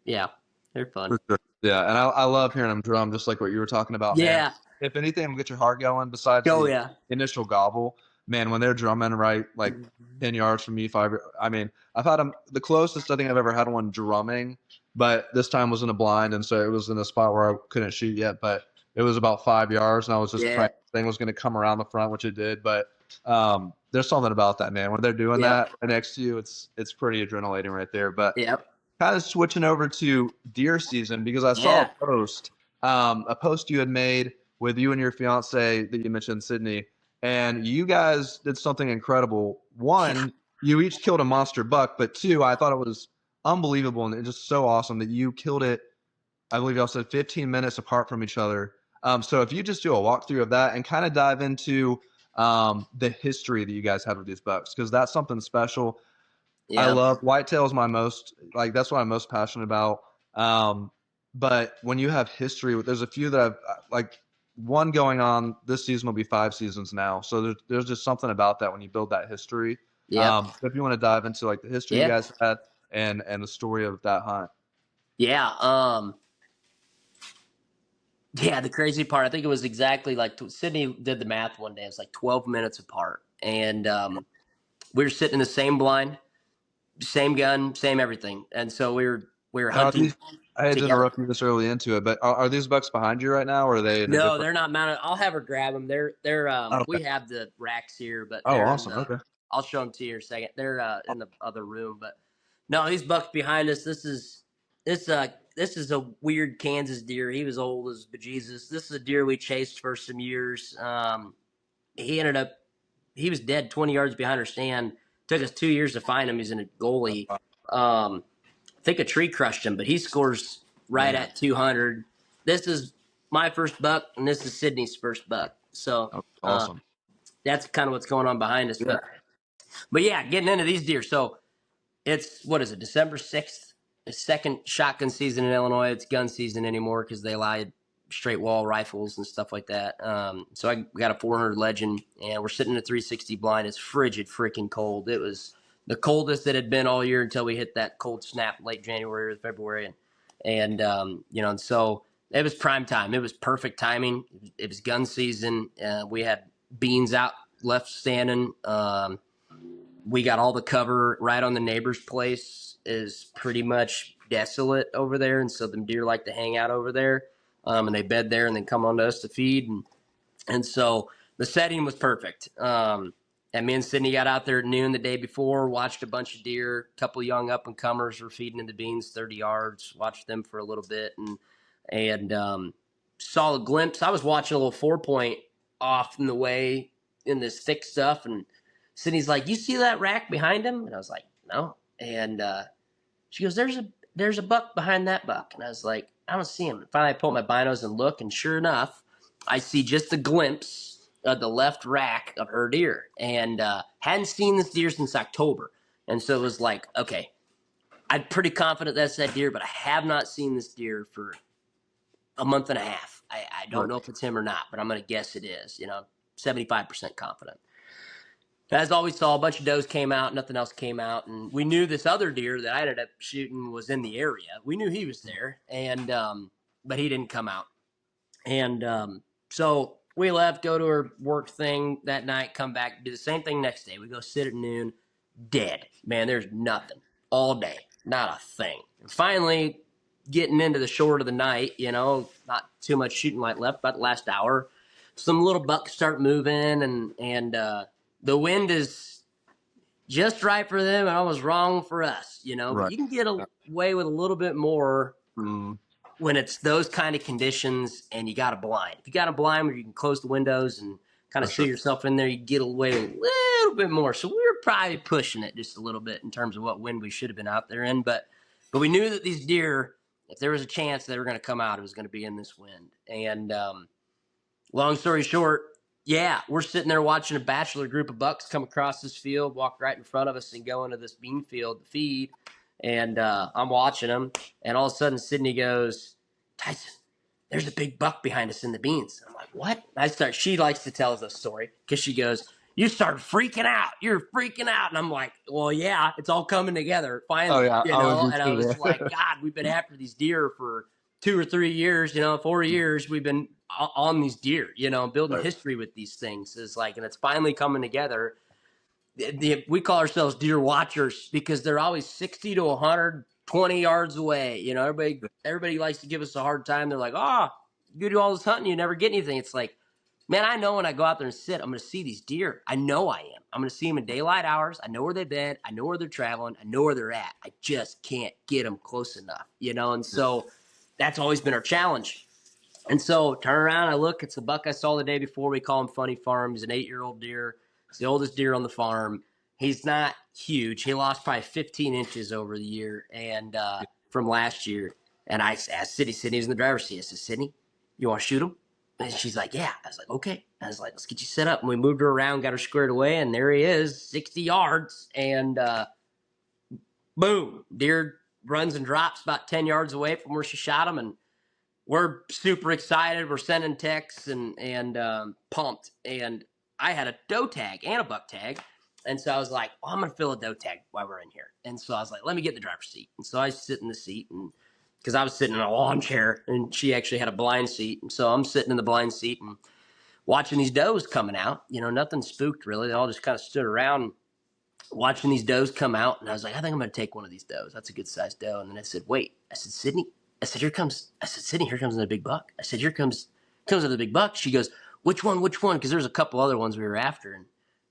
Speaker 2: yeah, they're fun.
Speaker 1: For sure. Yeah, and I love hearing them drum, just like what you were talking about, man.
Speaker 2: Yeah.
Speaker 1: If anything will get your heart going, besides
Speaker 2: Oh
Speaker 1: the
Speaker 2: yeah.
Speaker 1: initial gobble, man, when they're drumming right, like 10 yards from me, five. I mean, I've had them. The closest I think I've ever had one drumming, but this time was in a blind, and so it was in a spot where I couldn't shoot yet. But it was about 5 yards, and I was just
Speaker 2: Yeah.
Speaker 1: praying the thing was going to come around the front, which it did. But there's something about that, man. When they're doing
Speaker 2: Yep.
Speaker 1: that right next to you, it's pretty adrenalating right there. But
Speaker 2: Yep.
Speaker 1: kind of switching over to deer season because I saw
Speaker 2: Yeah.
Speaker 1: a post you had made with you and your fiance that you mentioned, Sydney, and you guys did something incredible.
Speaker 2: Yeah.
Speaker 1: One, you each killed a monster buck, but two, I thought it was unbelievable and just so awesome that you killed it. I believe y'all said 15 minutes apart from each other. So if you just do a walkthrough of that and kind of dive into the history that you guys had with these bucks, because that's something special. I
Speaker 2: Yep.
Speaker 1: love whitetail is my most like that's what I'm most passionate about. But when you have history, there's a few that I've like one going on this season will be 5 seasons now. So there's just something about that when you build that history.
Speaker 2: Yep.
Speaker 1: So if you want to dive into like the history you
Speaker 2: Yeah.
Speaker 1: guys had and the story of that hunt.
Speaker 2: Yeah. Yeah, the crazy part, I think it was exactly like Sydney did the math one day. It was like 12 minutes apart. And we were sitting in the same blind, same gun, same everything. And so we were
Speaker 1: Now,
Speaker 2: hunting
Speaker 1: I hate to
Speaker 2: together.
Speaker 1: interrupt you this early into it, but are these bucks behind you right now, or are they in a
Speaker 2: No,
Speaker 1: different?
Speaker 2: they're not mounted. I'll have her grab them. They're
Speaker 1: Oh, okay.
Speaker 2: we have the racks here, but
Speaker 1: Oh,
Speaker 2: they're in
Speaker 1: awesome.
Speaker 2: the,
Speaker 1: Okay.
Speaker 2: I'll show them to you in a second. They're in the other room, but no, these bucks behind us. This is a weird Kansas deer. He was old as bejesus. This is a deer we chased for some years. He ended up, he was dead 20 yards behind our stand. Took us 2 years to find him. He's in a goalie. I think a tree crushed him, but he scores right
Speaker 1: Man,
Speaker 2: at 200. This is my first buck, and this is Sydney's first buck. So
Speaker 1: that's awesome.
Speaker 2: that's kind of what's going on behind us.
Speaker 1: Yeah.
Speaker 2: But yeah, getting into these deer. So it's, what is it, December 6th? The second shotgun season in Illinois. It's gun season anymore because they allowed straight wall rifles and stuff like that. So I got a 400 Legend, and we're sitting in a 360 blind. It's frigid, freaking cold. It was the coldest it had been all year until we hit that cold snap late January or February, and so it was prime time. It was perfect timing. It was gun season. We had beans out left standing. We got all the cover right on the neighbor's place is pretty much desolate over there. And so the deer like to hang out over there. And they bed there and then come on to us to feed. And so the setting was perfect. And me and Sydney got out there at noon the day before, watched a bunch of deer. A couple young up and comers were feeding in the beans 30 yards, watched them for a little bit and saw a glimpse. I was watching a little 4-point off in the way in this thick stuff. And Sydney's like, "You see that rack behind him?" And I was like, "No." And she goes, there's a buck behind that buck. And I was like, "I don't see him." And finally, I pull my binos and look, and sure enough, I see just a glimpse of the left rack of her deer. And hadn't seen this deer since October. And so it was like, okay, I'm pretty confident that's that deer, but I have not seen this deer for a month and a half. I don't know if it's him or not, but I'm going to guess it is, 75% confident. As always, saw a bunch of does came out, nothing else came out, and we knew this other deer that I ended up shooting was in the area. We knew he was there, and but he didn't come out. And so we left, go to our work thing that night, come back, do the same thing next day. We go sit at noon, dead. Man, there's nothing all day, not a thing. And finally, getting into the short of the night, not too much shooting light left, about the last hour, some little bucks start moving, and the wind is just right for them and almost wrong for us, But you can get away with a little bit more when it's those kind of conditions and you got a blind. If you got a blind where you can close the windows and kind of see yourself in there, you get away with a little bit more. So we were probably pushing it just a little bit in terms of what wind we should have been out there in. But we knew that these deer, if there was a chance they were going to come out, it was going to be in this wind. And long story short, yeah, we're sitting there watching a bachelor group of bucks come across this field, walk right in front of us, and go into this bean field to feed. And I'm watching them, and all of a sudden, Sydney goes, "Tyson, there's a big buck behind us in the beans." I'm like, "What?" She likes to tell us a story because she goes, "You started freaking out. You're freaking out." And I'm like, "Well, yeah, it's all coming together finally."
Speaker 1: Oh, yeah.
Speaker 2: And I was like, "God, we've been after these deer for 2 or 3 years, 4 years. We've been on these deer, building history with these things." It's like, and it's finally coming together. We call ourselves deer watchers because they're always 60 to 120 yards away. Everybody likes to give us a hard time. They're like, "Oh, you do all this hunting, you never get anything." It's like, man, I know when I go out there and sit, I'm going to see these deer. I know I am. I'm going to see them in daylight hours. I know where they've been. I know where they're traveling. I know where they're at. I just can't get them close enough, And so that's always been our challenge. And so turn around, I look, it's the buck I saw the day before. We call him Funny Farm. He's an 8-year-old deer. He's the oldest deer on the farm. He's not huge. He lost probably 15 inches over the year and from last year. And I asked Sydney was in the driver's seat. I said, "Sydney, you want to shoot him?" And she's like, "Yeah." I was like, "Okay." I was like, "Let's get you set up." And we moved her around, got her squared away, and there he is, 60 yards. And boom, deer runs and drops about 10 yards away from where she shot him. And we're super excited. We're sending texts and pumped. And I had a doe tag and a buck tag. And so I was like, "Oh, I'm going to fill a doe tag while we're in here." And so I was like, "Let me get in the driver's seat." And so I sit in the seat, and because I was sitting in a lawn chair and she actually had a blind seat. And so I'm sitting in the blind seat and watching these does coming out. Nothing spooked really. They all just kind of stood around watching these does come out. And I was like, "I think I'm going to take one of these does. That's a good sized doe." And then I said, "Wait." I said, "Sydney." I said, "Sydney, here comes another big buck." I said, "Here comes another big buck." She goes, Which one? Because there's a couple other ones we were after.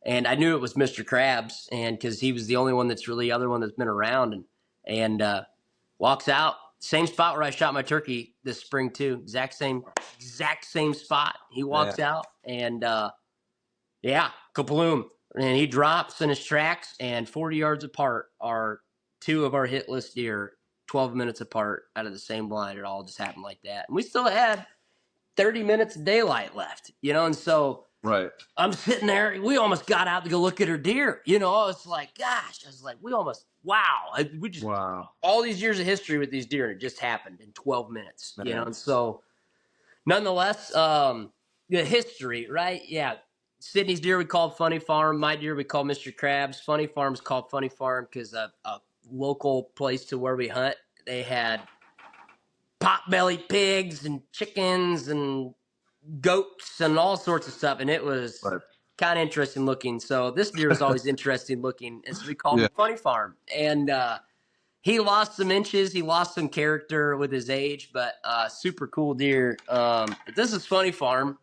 Speaker 2: And I knew it was Mr. Krabs, and because he was the only one that's really other one that's been around. And walks out, same spot where I shot my turkey this spring too. Exact same spot. He walks out, and kaploom. And he drops in his tracks, and 40 yards apart are two of our hit list deer, 12 minutes apart out of the same blind. It all just happened like that. And we still had 30 minutes of daylight left, and so I'm sitting there. We almost got out to go look at her deer. I was like, gosh, wow. All these years of history with these deer, and it just happened in 12 minutes, and so nonetheless, the history, right? Yeah. Sydney's deer we called Funny Farm. My deer we call Mr. Krabs. Funny Farm's called Funny Farm because a local place to where we hunt, they had pot-bellied pigs and chickens and goats and all sorts of stuff, and it was kind of interesting looking. So this deer was always interesting looking, and so we called
Speaker 1: Yeah.
Speaker 2: him Funny Farm. And he lost some inches, he lost some character with his age, but super cool deer. But this is Funny Farm,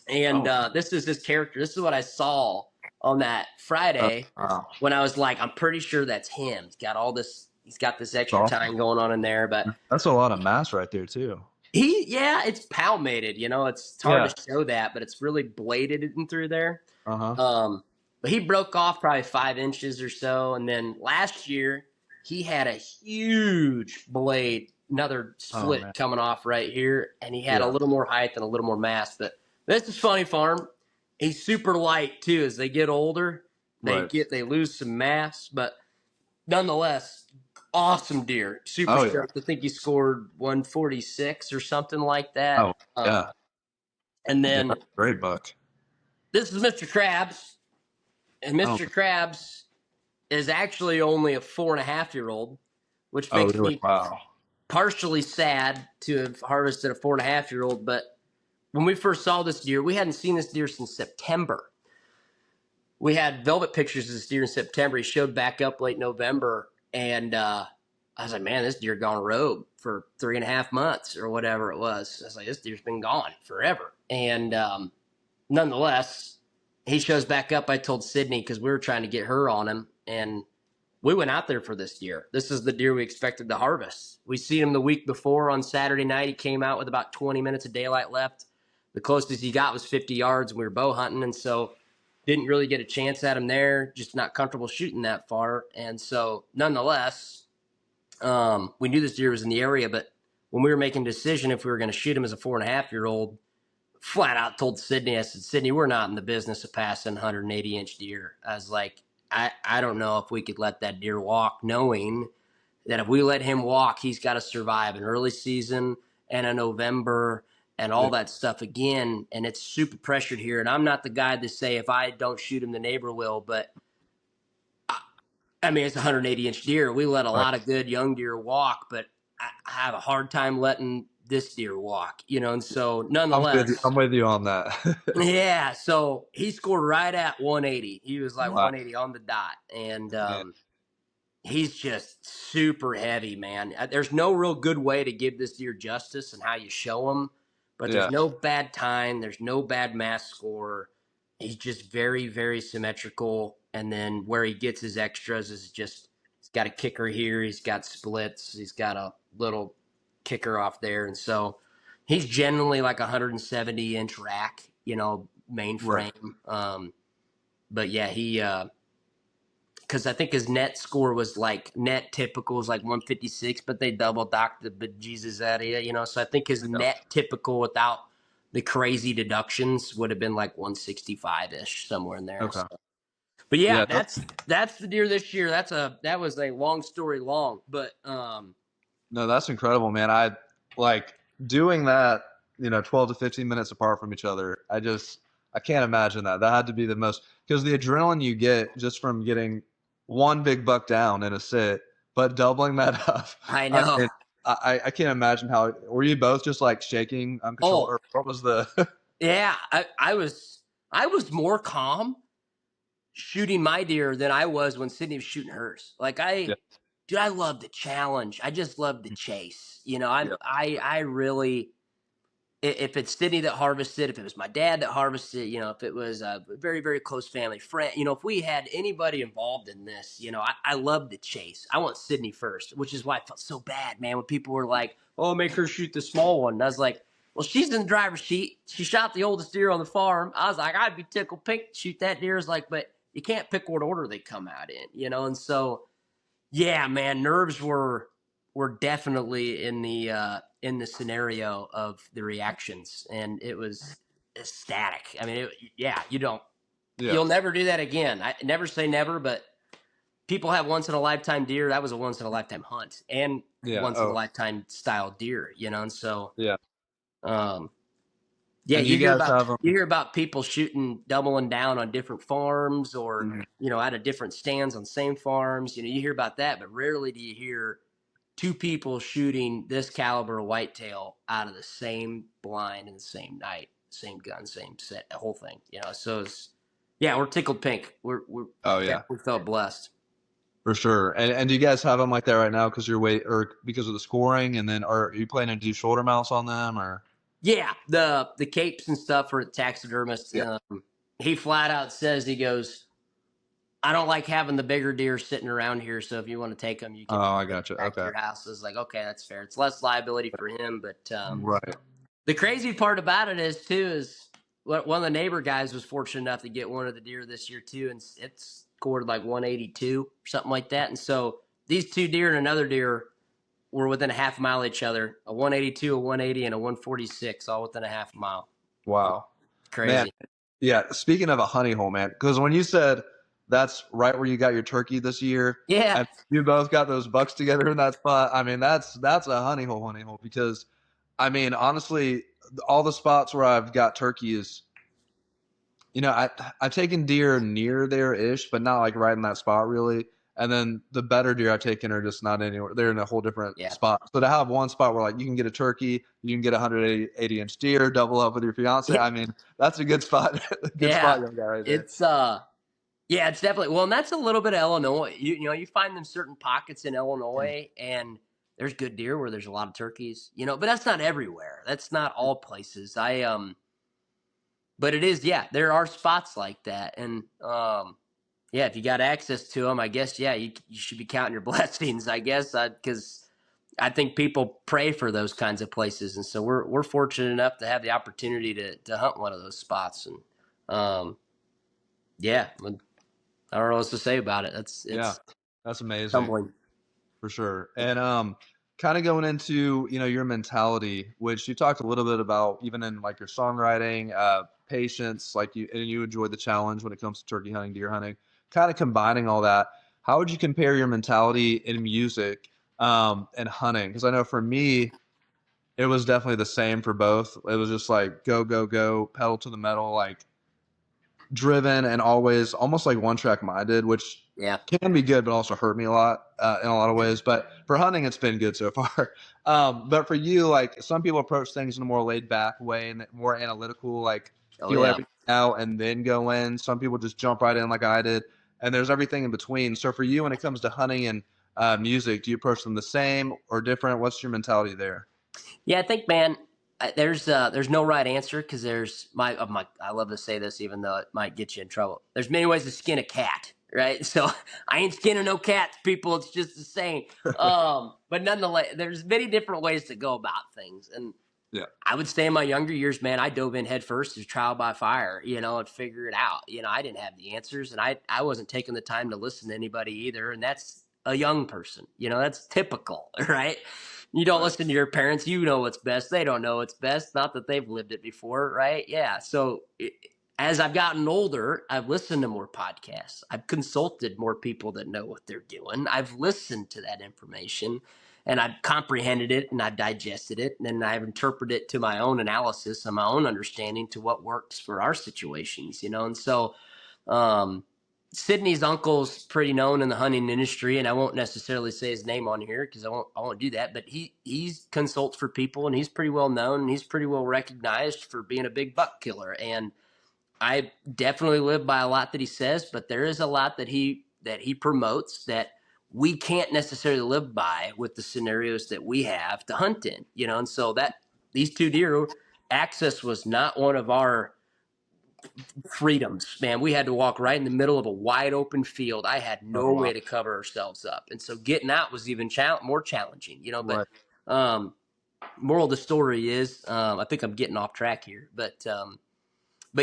Speaker 2: and
Speaker 1: Oh.
Speaker 2: this is his character. This is what I saw on that Friday
Speaker 1: Wow.
Speaker 2: when I was like, I'm pretty sure that's him. He's got all this. He's got this
Speaker 1: That's
Speaker 2: extra
Speaker 1: awesome.
Speaker 2: time going on in there, but
Speaker 1: That's a lot of mass right there too.
Speaker 2: yeah, it's palmated. It's hard
Speaker 1: Yeah.
Speaker 2: to show that, but it's really bladed in through there.
Speaker 1: Uh-huh.
Speaker 2: But he broke off probably 5 inches or so, and then last year he had a huge blade, another
Speaker 1: Oh
Speaker 2: split
Speaker 1: man.
Speaker 2: coming off right here, and he had a
Speaker 1: Yeah.
Speaker 2: little more height and a little more mass. But this is Funny Farm. He's super light too. As they get older,
Speaker 1: Right.
Speaker 2: they lose some mass, but nonetheless, awesome deer. Super
Speaker 1: Oh yeah.
Speaker 2: stoked. I think he scored 146 or something like that.
Speaker 1: Oh yeah.
Speaker 2: And
Speaker 1: Yeah,
Speaker 2: then
Speaker 1: that's a great buck.
Speaker 2: this is Mr. Krabs, and
Speaker 1: Oh,
Speaker 2: Mr. Krabs is actually only a 4.5-year-old, which
Speaker 1: oh
Speaker 2: makes
Speaker 1: really?
Speaker 2: me
Speaker 1: Wow.
Speaker 2: partially sad to have harvested a 4.5-year-old. But when we first saw this deer, we hadn't seen this deer since September. We had velvet pictures of this deer in September. He showed back up late November, and I was like, man, this deer gone rogue for 3.5 months or whatever it was. I was like, this deer's been gone forever. And nonetheless, he shows back up. I told Sydney because we were trying to get her on him, and we went out there for this deer. This is the deer we expected to harvest. We seen him the week before on Saturday night. He came out with about 20 minutes of daylight left. The closest he got was 50 yards, and we were bow hunting, and so didn't really get a chance at him there, just not comfortable shooting that far. And so nonetheless, we knew this deer was in the area, but when we were making a decision if we were going to shoot him as a 4.5-year-old, flat out told Sydney, I said, Sydney, we're not in the business of passing 180-inch deer. I was like, I don't know if we could let that deer walk, knowing that if we let him walk, he's got to survive an early season and a November and all
Speaker 1: Yeah.
Speaker 2: that stuff again. And it's super pressured here. And I'm not the guy to say if I don't shoot him, the neighbor will. But I mean, it's a 180-inch deer. We let a
Speaker 1: Right.
Speaker 2: lot of good young deer walk, but I have a hard time letting this deer walk, And so
Speaker 1: I'm with you.
Speaker 2: nonetheless,
Speaker 1: I'm with you on that.
Speaker 2: yeah. So he scored right at 180. He was like
Speaker 1: Wow.
Speaker 2: 180 on the dot. And,
Speaker 1: Man.
Speaker 2: he's just super heavy, man. There's no real good way to give this deer justice and how you show him, but there's
Speaker 1: Yeah.
Speaker 2: no bad time. There's no bad mass score. He's just very, very symmetrical. And then where he gets his extras is just, he's got a kicker here. He's got splits. He's got a little kicker off there. And so he's generally like a 170-inch rack, main
Speaker 1: Right.
Speaker 2: frame. But yeah, he, because I think his net score was like net typical was like 156, but they double docked the bejesus out of you, So I think his
Speaker 1: Yeah.
Speaker 2: net typical without the crazy deductions would have been like 165 ish somewhere in there.
Speaker 1: Okay.
Speaker 2: So. But yeah,
Speaker 1: Yeah.
Speaker 2: that's the deer this year. That was a long story long, but
Speaker 1: No, that's incredible, man. I like doing that, 12 to 15 minutes apart from each other. I can't imagine that. That had to be the most, because the adrenaline you get just from getting one big buck down in a sit, but doubling that up.
Speaker 2: I
Speaker 1: I
Speaker 2: know.
Speaker 1: mean, I can't imagine how, were you both just like shaking uncontrolled,
Speaker 2: Oh
Speaker 1: or what was the,
Speaker 2: yeah, I was more calm shooting my deer than I was when Sydney was shooting hers. Like
Speaker 1: yeah,
Speaker 2: dude, I love the challenge. I just love the chase.
Speaker 1: yeah,
Speaker 2: I really, if it's Sydney that harvested, if it was my dad that harvested, if it was a very, very close family friend, if we had anybody involved in this, I love the chase. I want Sydney first, which is why I felt so bad, man, when people were like, oh, make her shoot the small one. And I was like, well, she's in the driver's seat. She shot the oldest deer on the farm. I was like, I'd be tickled pink to shoot that deer. It's like, but you can't pick what order they come out in, And so, yeah, man, nerves were definitely in the scenario of the reactions, and it was ecstatic. I mean, yeah,
Speaker 1: yeah,
Speaker 2: you'll never do that again. I never say never, but people have once in a lifetime deer. That was a once in a lifetime hunt and
Speaker 1: yeah.
Speaker 2: once in a
Speaker 1: Oh,
Speaker 2: lifetime style deer, And so,
Speaker 1: yeah.
Speaker 2: um, yeah,
Speaker 1: And you guys have them.
Speaker 2: you hear about people shooting, doubling down on different farms, or
Speaker 1: Mhm.
Speaker 2: out of different stands on same farms. You hear about that, but rarely do you hear two people shooting this caliber of whitetail out of the same blind and the same night, same gun, same set, the whole thing. So Yeah, we're tickled pink.
Speaker 1: Oh yeah,
Speaker 2: We felt blessed.
Speaker 1: for sure. And do you guys have them like that right now because you're wait or because of the scoring? And then are you planning to do shoulder mounts on them or?
Speaker 2: Yeah, the capes and stuff for the taxidermist.
Speaker 1: Yeah.
Speaker 2: He flat out says, he goes, I don't like having the bigger deer sitting around here. So if you want to take them, you
Speaker 1: Oh,
Speaker 2: can
Speaker 1: I
Speaker 2: take them
Speaker 1: gotcha.
Speaker 2: back to
Speaker 1: Okay.
Speaker 2: your house. I was like, okay, that's fair. It's less liability for him. But
Speaker 1: Right.
Speaker 2: the crazy part about it is too is one of the neighbor guys was fortunate enough to get one of the deer this year too, and it scored like 182 or something like that. And so these two deer and another deer were within a half mile of each other, a 182, a 180, and a 146, all within a half mile.
Speaker 1: Wow. Man,
Speaker 2: Crazy.
Speaker 1: yeah. Speaking of a honey hole, man, because when you said that's right where you got your turkey this year,
Speaker 2: Yeah.
Speaker 1: and you both got those bucks together in that spot, I mean, that's a honey hole. Because, I mean, honestly, all the spots where I've got turkey is, I've taken deer near there ish, but not like right in that spot really. And then the better deer I've taken are just not anywhere. They're in a whole different
Speaker 2: Yeah.
Speaker 1: spot. So to have one spot where like you can get a turkey, you can get a 180-inch deer, double up with your fiance. I mean, that's a good spot. Good spot
Speaker 2: Yeah.
Speaker 1: you got right there.
Speaker 2: It's yeah, it's definitely, well, and that's a little bit of Illinois. You know, you find them certain pockets in Illinois, and there's good deer where there's a lot of turkeys, but that's not everywhere. That's not all places. But it is, yeah, there are spots like that. And yeah, if you got access to them, I guess, yeah, you should be counting your blessings, I guess, because I think people pray for those kinds of places. And so we're fortunate enough to have the opportunity to hunt one of those spots. And yeah, I don't know what else to say about it.
Speaker 1: Yeah,
Speaker 2: It's
Speaker 1: that's amazing.
Speaker 2: humbling.
Speaker 1: For sure. And kind of going into, your mentality, which you talked a little bit about even in like your songwriting, patience, like you enjoy the challenge when it comes to turkey hunting, deer hunting, kind of combining all that. How would you compare your mentality in music and hunting? Because I know for me, it was definitely the same for both. It was just like go, go, go, pedal to the metal, like driven and always almost like one track minded, which
Speaker 2: Yeah.
Speaker 1: can be good, but also hurt me a lot in a lot of ways. But for hunting, it's been good so far. But for you, like some people approach things in a more laid back way and more analytical, like
Speaker 2: Oh,
Speaker 1: feel
Speaker 2: yeah.
Speaker 1: everything out and then go in. Some people just jump right in like I did. And there's everything in between. So for you, when it comes to hunting and music, do you approach them the same or different? What's your mentality there?
Speaker 2: Yeah, I think, man, there's no right answer because there's I love to say this even though it might get you in trouble. There's many ways to skin a cat, right? So I ain't skinning no cats, people. It's just the same. But nonetheless, there's many different ways to go about things, and
Speaker 1: Yeah.
Speaker 2: I would say in my younger years, man, I dove in head first to trial by fire, and figure it out. I didn't have the answers, and I wasn't taking the time to listen to anybody either, and that's a young person. That's typical, right? You don't
Speaker 1: Right.
Speaker 2: listen to your parents. You know what's best. They don't know what's best. Not that they've lived it before, right? Yeah. So as I've gotten older, I've listened to more podcasts. I've consulted more people that know what they're doing. I've listened to that information and I've comprehended it and I've digested it and then I've interpreted it to my own analysis and my own understanding to what works for our situations. And so, um, Sydney's uncle's pretty known in the hunting industry, and I won't necessarily say his name on here because I won't do that. But he's consults for people, and he's pretty well known, and he's pretty well recognized for being a big buck killer. And I definitely live by a lot that he says, but there is a lot that he promotes that we can't necessarily live by with the scenarios that we have to hunt in. And so that these two deer access was not one of our freedoms, man. We had to walk right in the middle of a wide open field. I had
Speaker 1: Oh,
Speaker 2: no
Speaker 1: wow.
Speaker 2: way to cover ourselves up, and so getting out was even more challenging. But
Speaker 1: Right.
Speaker 2: moral of the story is, I think I'm getting off track here, but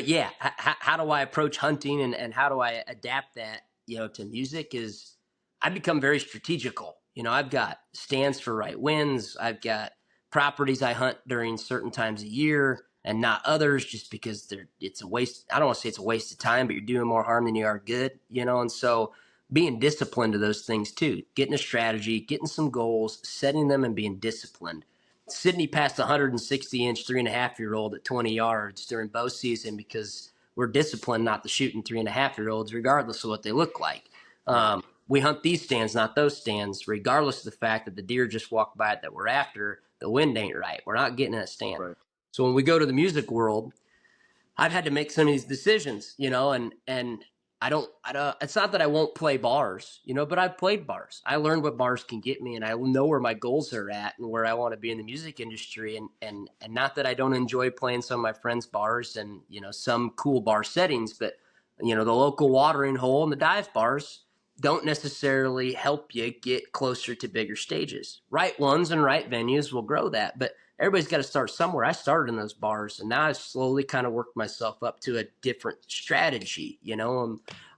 Speaker 2: yeah, how do I approach hunting and how do I adapt that, to music is I become very strategical. I've got stands for right winds. I've got properties I hunt during certain times of year and not others just because it's a waste. I don't want to say it's a waste of time, but you're doing more harm than you are good. And so being disciplined to those things too, getting a strategy, getting some goals, setting them and being disciplined. Sydney passed a 160-inch 3.5-year-old at 20 yards during bow season because we're disciplined not to shoot in 3.5-year-olds, regardless of what they look like.
Speaker 1: Right.
Speaker 2: We hunt these stands, not those stands, regardless of the fact that the deer just walked by it that we're after. The wind ain't right. We're not getting in a stand.
Speaker 1: Right.
Speaker 2: So when we go to the music world, I've had to make some of these decisions, and I don't, it's not that I won't play bars, but I've played bars. I learned what bars can get me, and I know where my goals are at and where I want to be in the music industry. And not that I don't enjoy playing some of my friends' bars and, some cool bar settings, but, the local watering hole and the dive bars don't necessarily help you get closer to bigger stages. Right ones and right venues will grow that, but everybody's got to start somewhere. I started in those bars, and now I've slowly kind of worked myself up to a different strategy.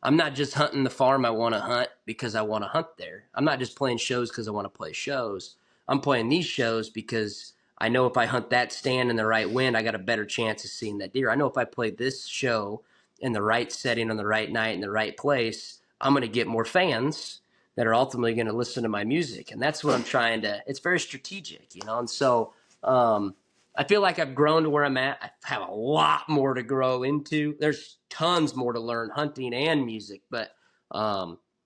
Speaker 2: I'm not just hunting the farm I want to hunt because I want to hunt there. I'm not just playing shows because I want to play shows. I'm playing these shows because I know if I hunt that stand in the right wind, I got a better chance of seeing that deer. I know if I play this show in the right setting on the right night in the right place, I'm going to get more fans that are ultimately going to listen to my music. And that's what I'm trying to, it's very strategic, and so I feel like I've grown to where I'm at. I have a lot more to grow into. There's tons more to learn hunting and music, but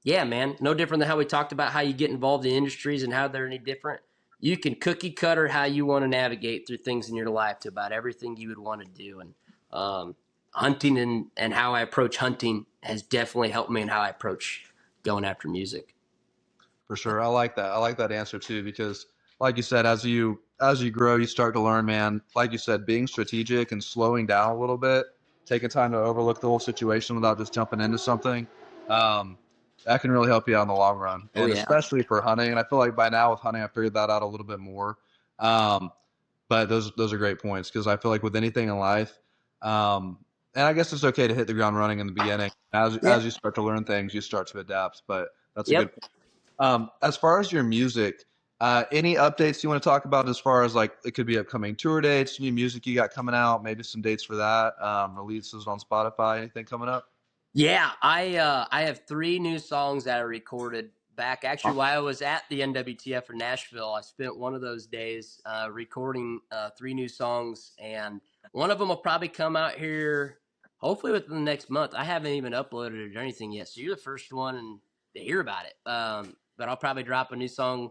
Speaker 2: yeah, man, no different than how we talked about how you get involved in industries and how they're any different. You can cookie cutter how you want to navigate through things in your life to about everything you would want to do. And hunting and how I approach hunting has definitely helped me in how I approach going after music.
Speaker 1: For sure. I like that. I like that answer too, because like you said, as you grow, you start to learn, man, like you said, being strategic and slowing down a little bit, taking time to overlook the whole situation without just jumping into something. Um, that can really help you out in the long run.
Speaker 2: Oh,
Speaker 1: And
Speaker 2: yeah.
Speaker 1: especially for hunting. And I feel like by now with hunting, I figured that out a little bit more. Um, but those are great points, because I feel like with anything in life, um, and I guess it's okay to hit the ground running in the beginning. As
Speaker 2: Yeah.
Speaker 1: you start to learn things, you start to adapt. But that's a good.
Speaker 2: Yep.
Speaker 1: As far as your music, any updates you want to talk about as far as like it could be upcoming tour dates, new music you got coming out, maybe some dates for that, releases on Spotify, anything coming up?
Speaker 2: Yeah, I have 3 new songs that I recorded back actually while I was at the NWTF in Nashville. I spent one of those days recording 3 new songs, and one of them will probably come out here hopefully within the next month. I haven't even uploaded it or anything yet, so you're the first one to hear about it. But I'll probably drop a new song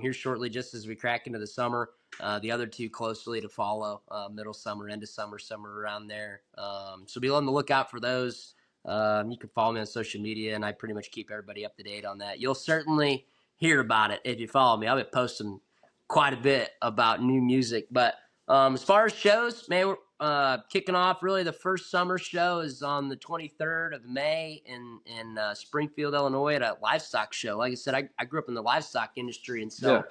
Speaker 2: here shortly, just as we crack into the summer. The other 2 closely to follow, middle summer, end of summer, somewhere around there. So be on the lookout for those. You can follow me on social media, and I pretty much keep everybody up to date on that. You'll certainly hear about it if you follow me. I'll be posting quite a bit about new music. But as far as shows, man, we're kicking off. Really, the first summer show is on the 23rd of May in Springfield, Illinois, at a livestock show. Like I said, I grew up in the livestock industry, and
Speaker 1: Yeah,
Speaker 2: so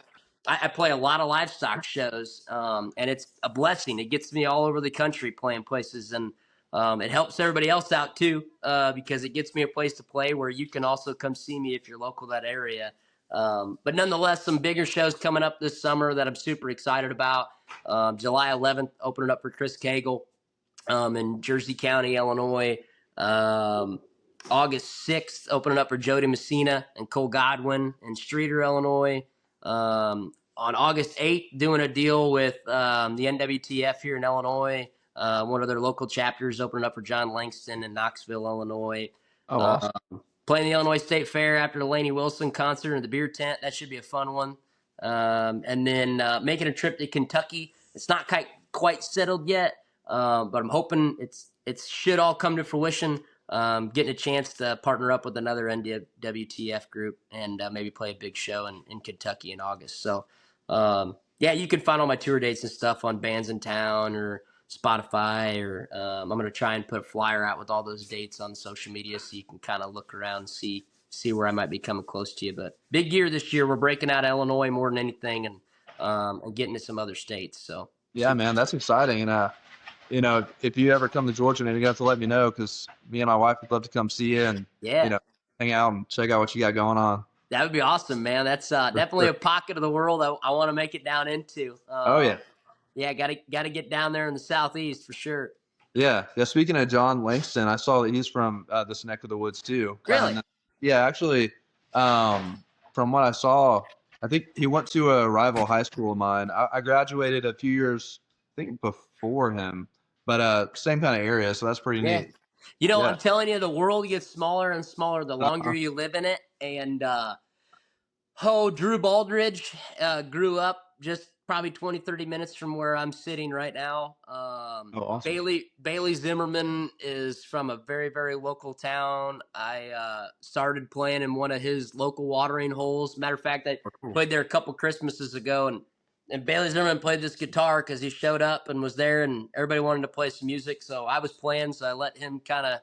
Speaker 2: I play a lot of livestock shows, and it's a blessing. It gets me all over the country playing places, and it helps everybody else out too, because it gets me a place to play where you can also come see me if you're local to that area. But nonetheless, some bigger shows coming up this summer that I'm super excited about. July 11th, opening up for Chris Cagle in Jersey County, Illinois. Um, August 6th, opening up for Jody Messina and Cole Godwin in Streeter, Illinois. On August 8th, doing a deal with the NWTF here in Illinois. One of their local chapters opening up for John Langston in Knoxville, Illinois.
Speaker 1: oh,
Speaker 2: Uh,
Speaker 1: awesome.
Speaker 2: Playing the Illinois State Fair after the Lainey Wilson concert in the beer tent. That should be a fun one. And then making a trip to Kentucky. It's not quite settled yet, but I'm hoping it should all come to fruition. Getting a chance to partner up with another NWTF group and maybe play a big show in Kentucky in August. So, yeah, you can find all my tour dates and stuff on Bands in Town or Spotify, or I'm going to try and put a flyer out with all those dates on social media so you can kind of look around and see where I might be coming close to you. But big year this year. We're breaking out of Illinois more than anything, and getting to some other states. So
Speaker 1: Yeah, man, that's exciting. And if you ever come to Georgia, man, you have to let me know, because me and my wife would love to come see you and you
Speaker 2: yeah,
Speaker 1: know hang out and check out what you got going on.
Speaker 2: that would be awesome, man. That's
Speaker 1: For
Speaker 2: definitely
Speaker 1: sure.
Speaker 2: a pocket of the world I want to make it down into.
Speaker 1: Oh yeah.
Speaker 2: Yeah, gotta get down there in the southeast for sure.
Speaker 1: Yeah, yeah. Speaking of John Langston, I saw that he's from this neck of the woods too.
Speaker 2: Really?
Speaker 1: And yeah, actually, from what I saw, I think he went to a rival high school of mine. I graduated a few years, I think, before him, but same kind of area, so that's pretty
Speaker 2: Yeah.
Speaker 1: neat.
Speaker 2: I'm
Speaker 1: Yeah.
Speaker 2: telling you, the world gets smaller and smaller the longer
Speaker 1: Uh-huh.
Speaker 2: you live in it. And Drew Baldridge grew up just probably 20, 30 minutes from where I'm sitting right now.
Speaker 1: Oh, awesome.
Speaker 2: Bailey Zimmerman is from a very, very local town. I started playing in one of his local watering holes. Matter of fact, I
Speaker 1: Oh, cool.
Speaker 2: played there a couple Christmases ago, and Bailey Zimmerman played this guitar because he showed up and was there, and everybody wanted to play some music. So I was playing, so I let him kind of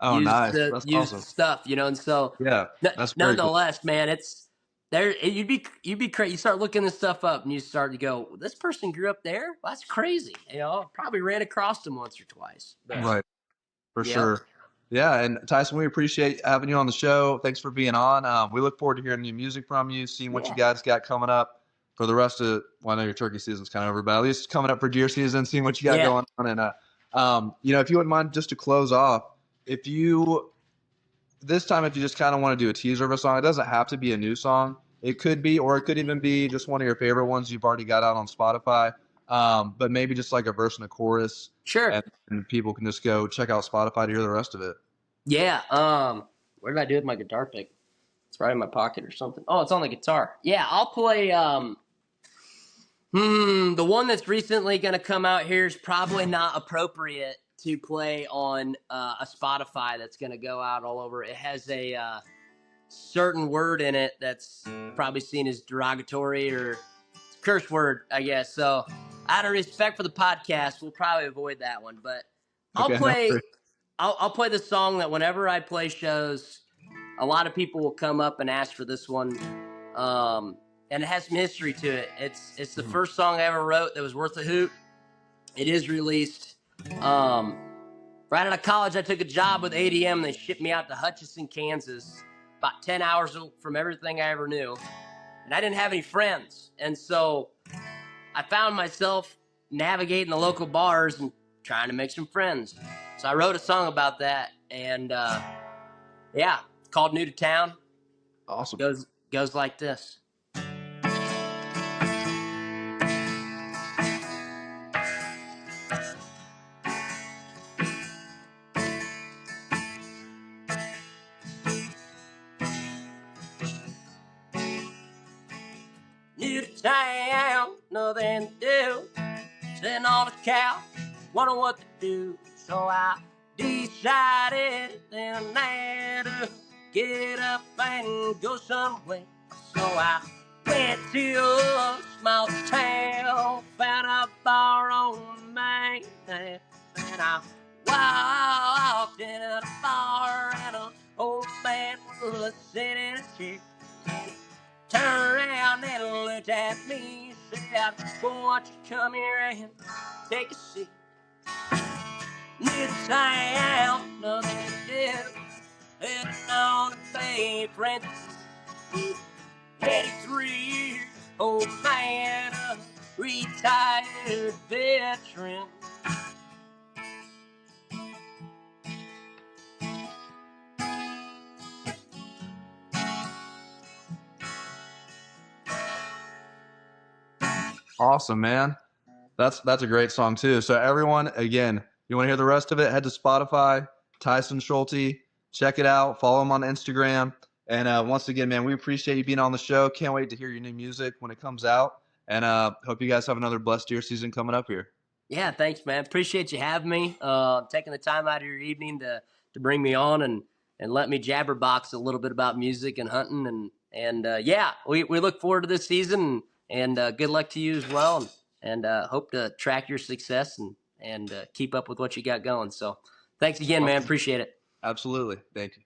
Speaker 1: Oh, nice. That's
Speaker 2: use the
Speaker 1: awesome.
Speaker 2: stuff, and so
Speaker 1: Yeah, that's very cool.
Speaker 2: nonetheless, man, it's there. You'd be crazy. You start looking this stuff up, and you start to go, well, "This person grew up there. Well, that's crazy." Probably ran across them once or twice. But
Speaker 1: Right. For
Speaker 2: yep,
Speaker 1: sure. Yeah, and Tyson, we appreciate having you on the show. Thanks for being on. We look forward to hearing new music from you, seeing what you
Speaker 2: yeah,
Speaker 1: guys got coming up for the rest of. Well, I know your turkey season's kind of over, but at least coming up for deer season, seeing what you got
Speaker 2: yeah,
Speaker 1: going on. And if you wouldn't mind, just to close off, if you this time, if you just kind of want to do a teaser of a song, it doesn't have to be a new song. It could be, or it could even be just one of your favorite ones you've already got out on Spotify. But maybe just like a verse and a chorus,
Speaker 2: sure,
Speaker 1: and people can just go check out Spotify to hear the rest of it.
Speaker 2: yeah. What did I do with my guitar pick? It's right in my pocket or something. Oh, it's on the guitar. Yeah, I'll play. The one that's recently going to come out here is probably not appropriate to play on a Spotify that's going to go out all over. It has a certain word in it that's probably seen as derogatory or curse word, I guess. So, out of respect for the podcast, we'll probably avoid that one. But I'll
Speaker 1: Okay, no
Speaker 2: play.
Speaker 1: worries.
Speaker 2: I'll play the song that whenever I play shows, a lot of people will come up and ask for this one. And it has some history to it. It's the first song I ever wrote that was worth a hoot. It is released. Um, right out of college, I took a job with ADM. They shipped me out to Hutchinson, Kansas, about 10 hours from everything I ever knew. And I didn't have any friends. And so I found myself navigating the local bars and trying to make some friends. So I wrote a song about that. And yeah, it's called New to Town.
Speaker 1: Awesome.
Speaker 2: Goes like this. New to town, nothing to do. Sitting on the couch, wondering what to do. So I decided then I had to get up and go somewhere. So I went to a small town, found a bar on the main, and I walked in a bar and an old man was sitting in a chair. Turned around and looked at me, said, "Boy, why don't you come here and take a seat? New town, nothing to do, heading on to Bay Prince. 83 years old man, a retired veteran."
Speaker 1: Awesome, man. That's a great song too. So everyone, again, you want to hear the rest of it? Head to Spotify, Tyson Schulte. Check it out. Follow him on Instagram. And once again, man, we appreciate you being on the show. Can't wait to hear your new music when it comes out. And hope you guys have another blessed deer season coming up here.
Speaker 2: Yeah, thanks, man. Appreciate you having me. Taking the time out of your evening to bring me on and let me jabberbox a little bit about music and hunting and yeah, we look forward to this season and good luck to you as well and hope to track your success and keep up with what you got going. So, thanks again, man. Appreciate it.
Speaker 1: Absolutely. Thank you.